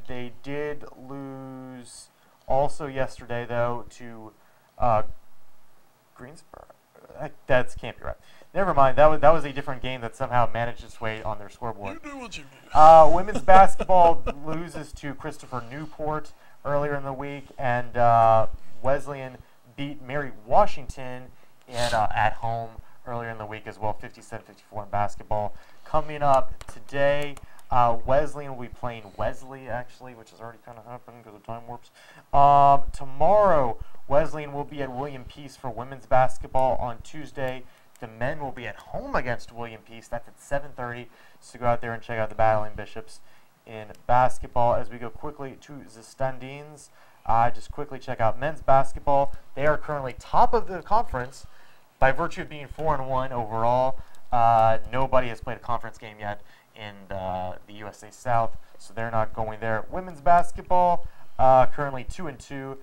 They did lose also yesterday, though, to Greensboro. That can't be right. Never mind. That was a different game that somehow managed its way on their scoreboard. You do what you do. Women's basketball loses to Christopher Newport earlier in the week, and Wesleyan beat Mary Washington at home earlier in the week as well, 57-54 in basketball. Coming up today, Wesleyan will be playing Wesley, actually, which has already kind of happened because of time warps. Tomorrow, Wesleyan will be at William Peace for women's basketball. On Tuesday, the men will be at home against William Peace. That's at 7:30. So go out there and check out the Battling Bishops in basketball. As we go quickly to the standings, just quickly check out men's basketball. They are currently top of the conference by virtue of being 4-1 overall. Nobody has played a conference game yet in the USA South, so they're not going there. Women's basketball currently 2-2,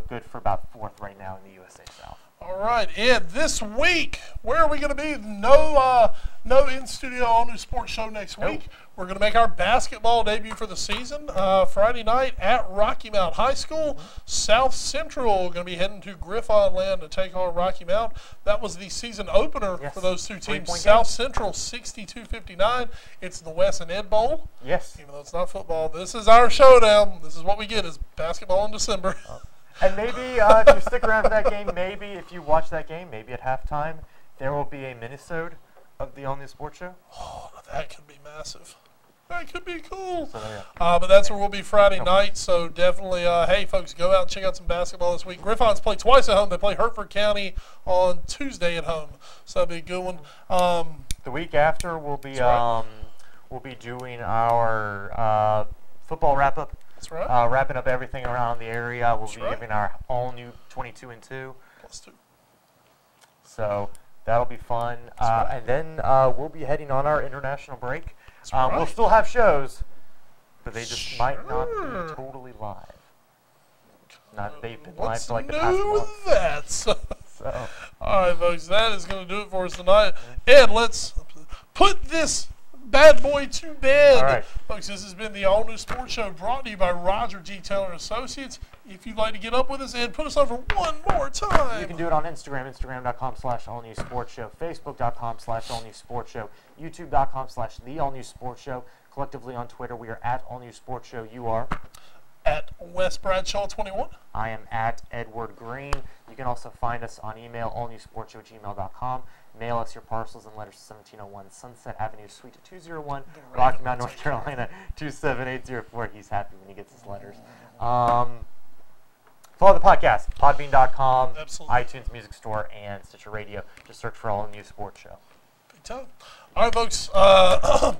good for about 4th right now in the USA South. All right, Ed, this week, where are we going to be? No in-studio all-new sports show next week. We're going to make our basketball debut for the season Friday night at Rocky Mount High School. South Central going to be heading to Griffon Land to take on Rocky Mount. That was the season opener for those two teams. South Central 62-59. It's the Wes and Ed Bowl. Yes. Even though it's not football, this is our showdown. This is what we get is basketball in December. And maybe if you stick around for that game, maybe if you watch that game, maybe at halftime, there will be a minisode of the All New Sports Show. Oh, that could be massive. That could be cool. So, yeah. But that's where we'll be Friday night. So definitely, hey, folks, go out and check out some basketball this week. Griffons play twice at home. They play Hertford County on Tuesday at home. So that'll be a good one. The week after, we'll be doing our football wrap-up. That's right. Wrapping up everything around the area. We'll That's be right. giving our all-new 22-2. +2. So that'll be fun. right. And then we'll be heading on our international break. That's right. We'll still have shows, but they just might not be totally live. They've been live for like the past month. What's new with that? So. All right, folks, that is going to do it for us tonight. Ed, let's put this bad boy to bed. All right. Folks, this has been the All New Sports Show brought to you by Roger G. Taylor Associates. If you'd like to get up with us, Ed, put us on for one more time. You can do it on Instagram, instagram.com/allnewsportshow, facebook.com/allnewsportshow, youtube.com/theallnewsportshow. Collectively on Twitter, we are at All New Sports Show. You are at Wes Bradshaw 21. I am at Edward Green. You can also find us on email, allnewsportshow@gmail.com. Mail us your parcels and letters to 1701 Sunset Avenue, Suite 201, Rocky Mount, North Carolina, 27804. He's happy when he gets his letters. Follow the podcast, podbean.com, Absolutely. iTunes Music Store, and Stitcher Radio. Just search for All New Sports Show. Big time. All right, folks,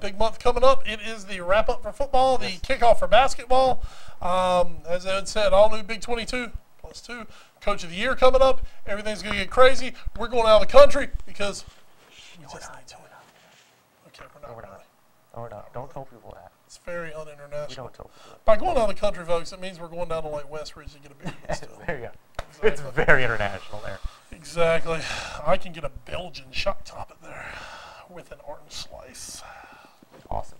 big month coming up. It is the wrap-up for football, the kickoff for basketball. As Ed said, all new Big 22 +2. Coach of the Year coming up. Everything's going to get crazy. We're going out of the country because we just need to. Okay, we're not. No, we're not. Don't tell people that. It's very We uninternational. don't tell people that. By going out of the country, folks, it means we're going down to like Westridge to get a beer. There you go. It's very international there. Exactly. I can get a Belgian shock top in there with an orange slice. Awesome.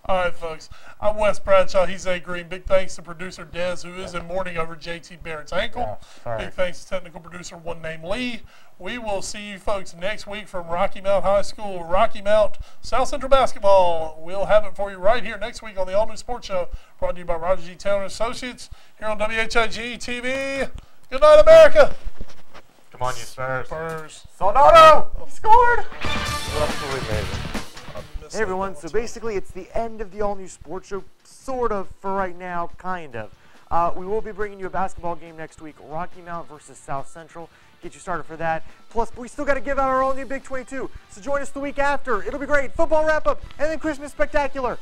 All right, folks. I'm Wes Bradshaw. He's Ed Green. Big thanks to producer Des, who is in mourning over JT Barrett's ankle. Yeah, sorry. Big thanks to technical producer one named Lee. We will see you folks next week from Rocky Mount High School, Rocky Mount, South Central Basketball. We'll have it for you right here next week on the All New Sports Show, brought to you by Roger G. Taylor Associates here on WHIG TV. Good night, America. Come on, you Spurs. Spurs. Soldado! He scored! Absolutely amazing. Miss Hey everyone, that so one. basically it's the end of the All New Sports Show, sort of, for right now, kind of. We will be bringing you a basketball game next week, Rocky Mount versus South Central. Get you started for that. Plus, we still got to give out our all new Big 22, so join us the week after. It'll be great. Football wrap-up, and then Christmas Spectacular.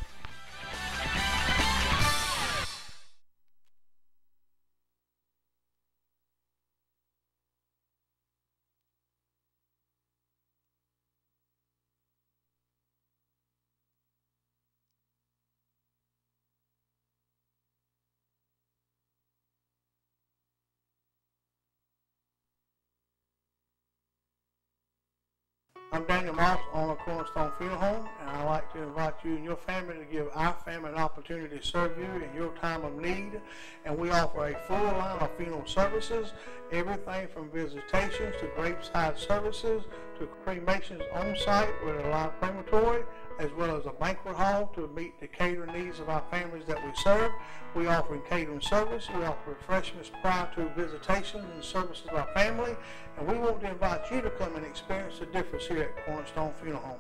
I'm Daniel Moss, owner of Cornerstone Funeral Home, and I'd like to invite you and your family to give our family an opportunity to serve you in your time of need. And we offer a full line of funeral services, everything from visitations to graveside services to cremations on site with a live crematory, as well as a banquet hall to meet the catering needs of our families that we serve. We offer catering service. We offer refreshments prior to visitations and services of our family. And we want to invite you to come and experience the difference here at Cornerstone Funeral Home.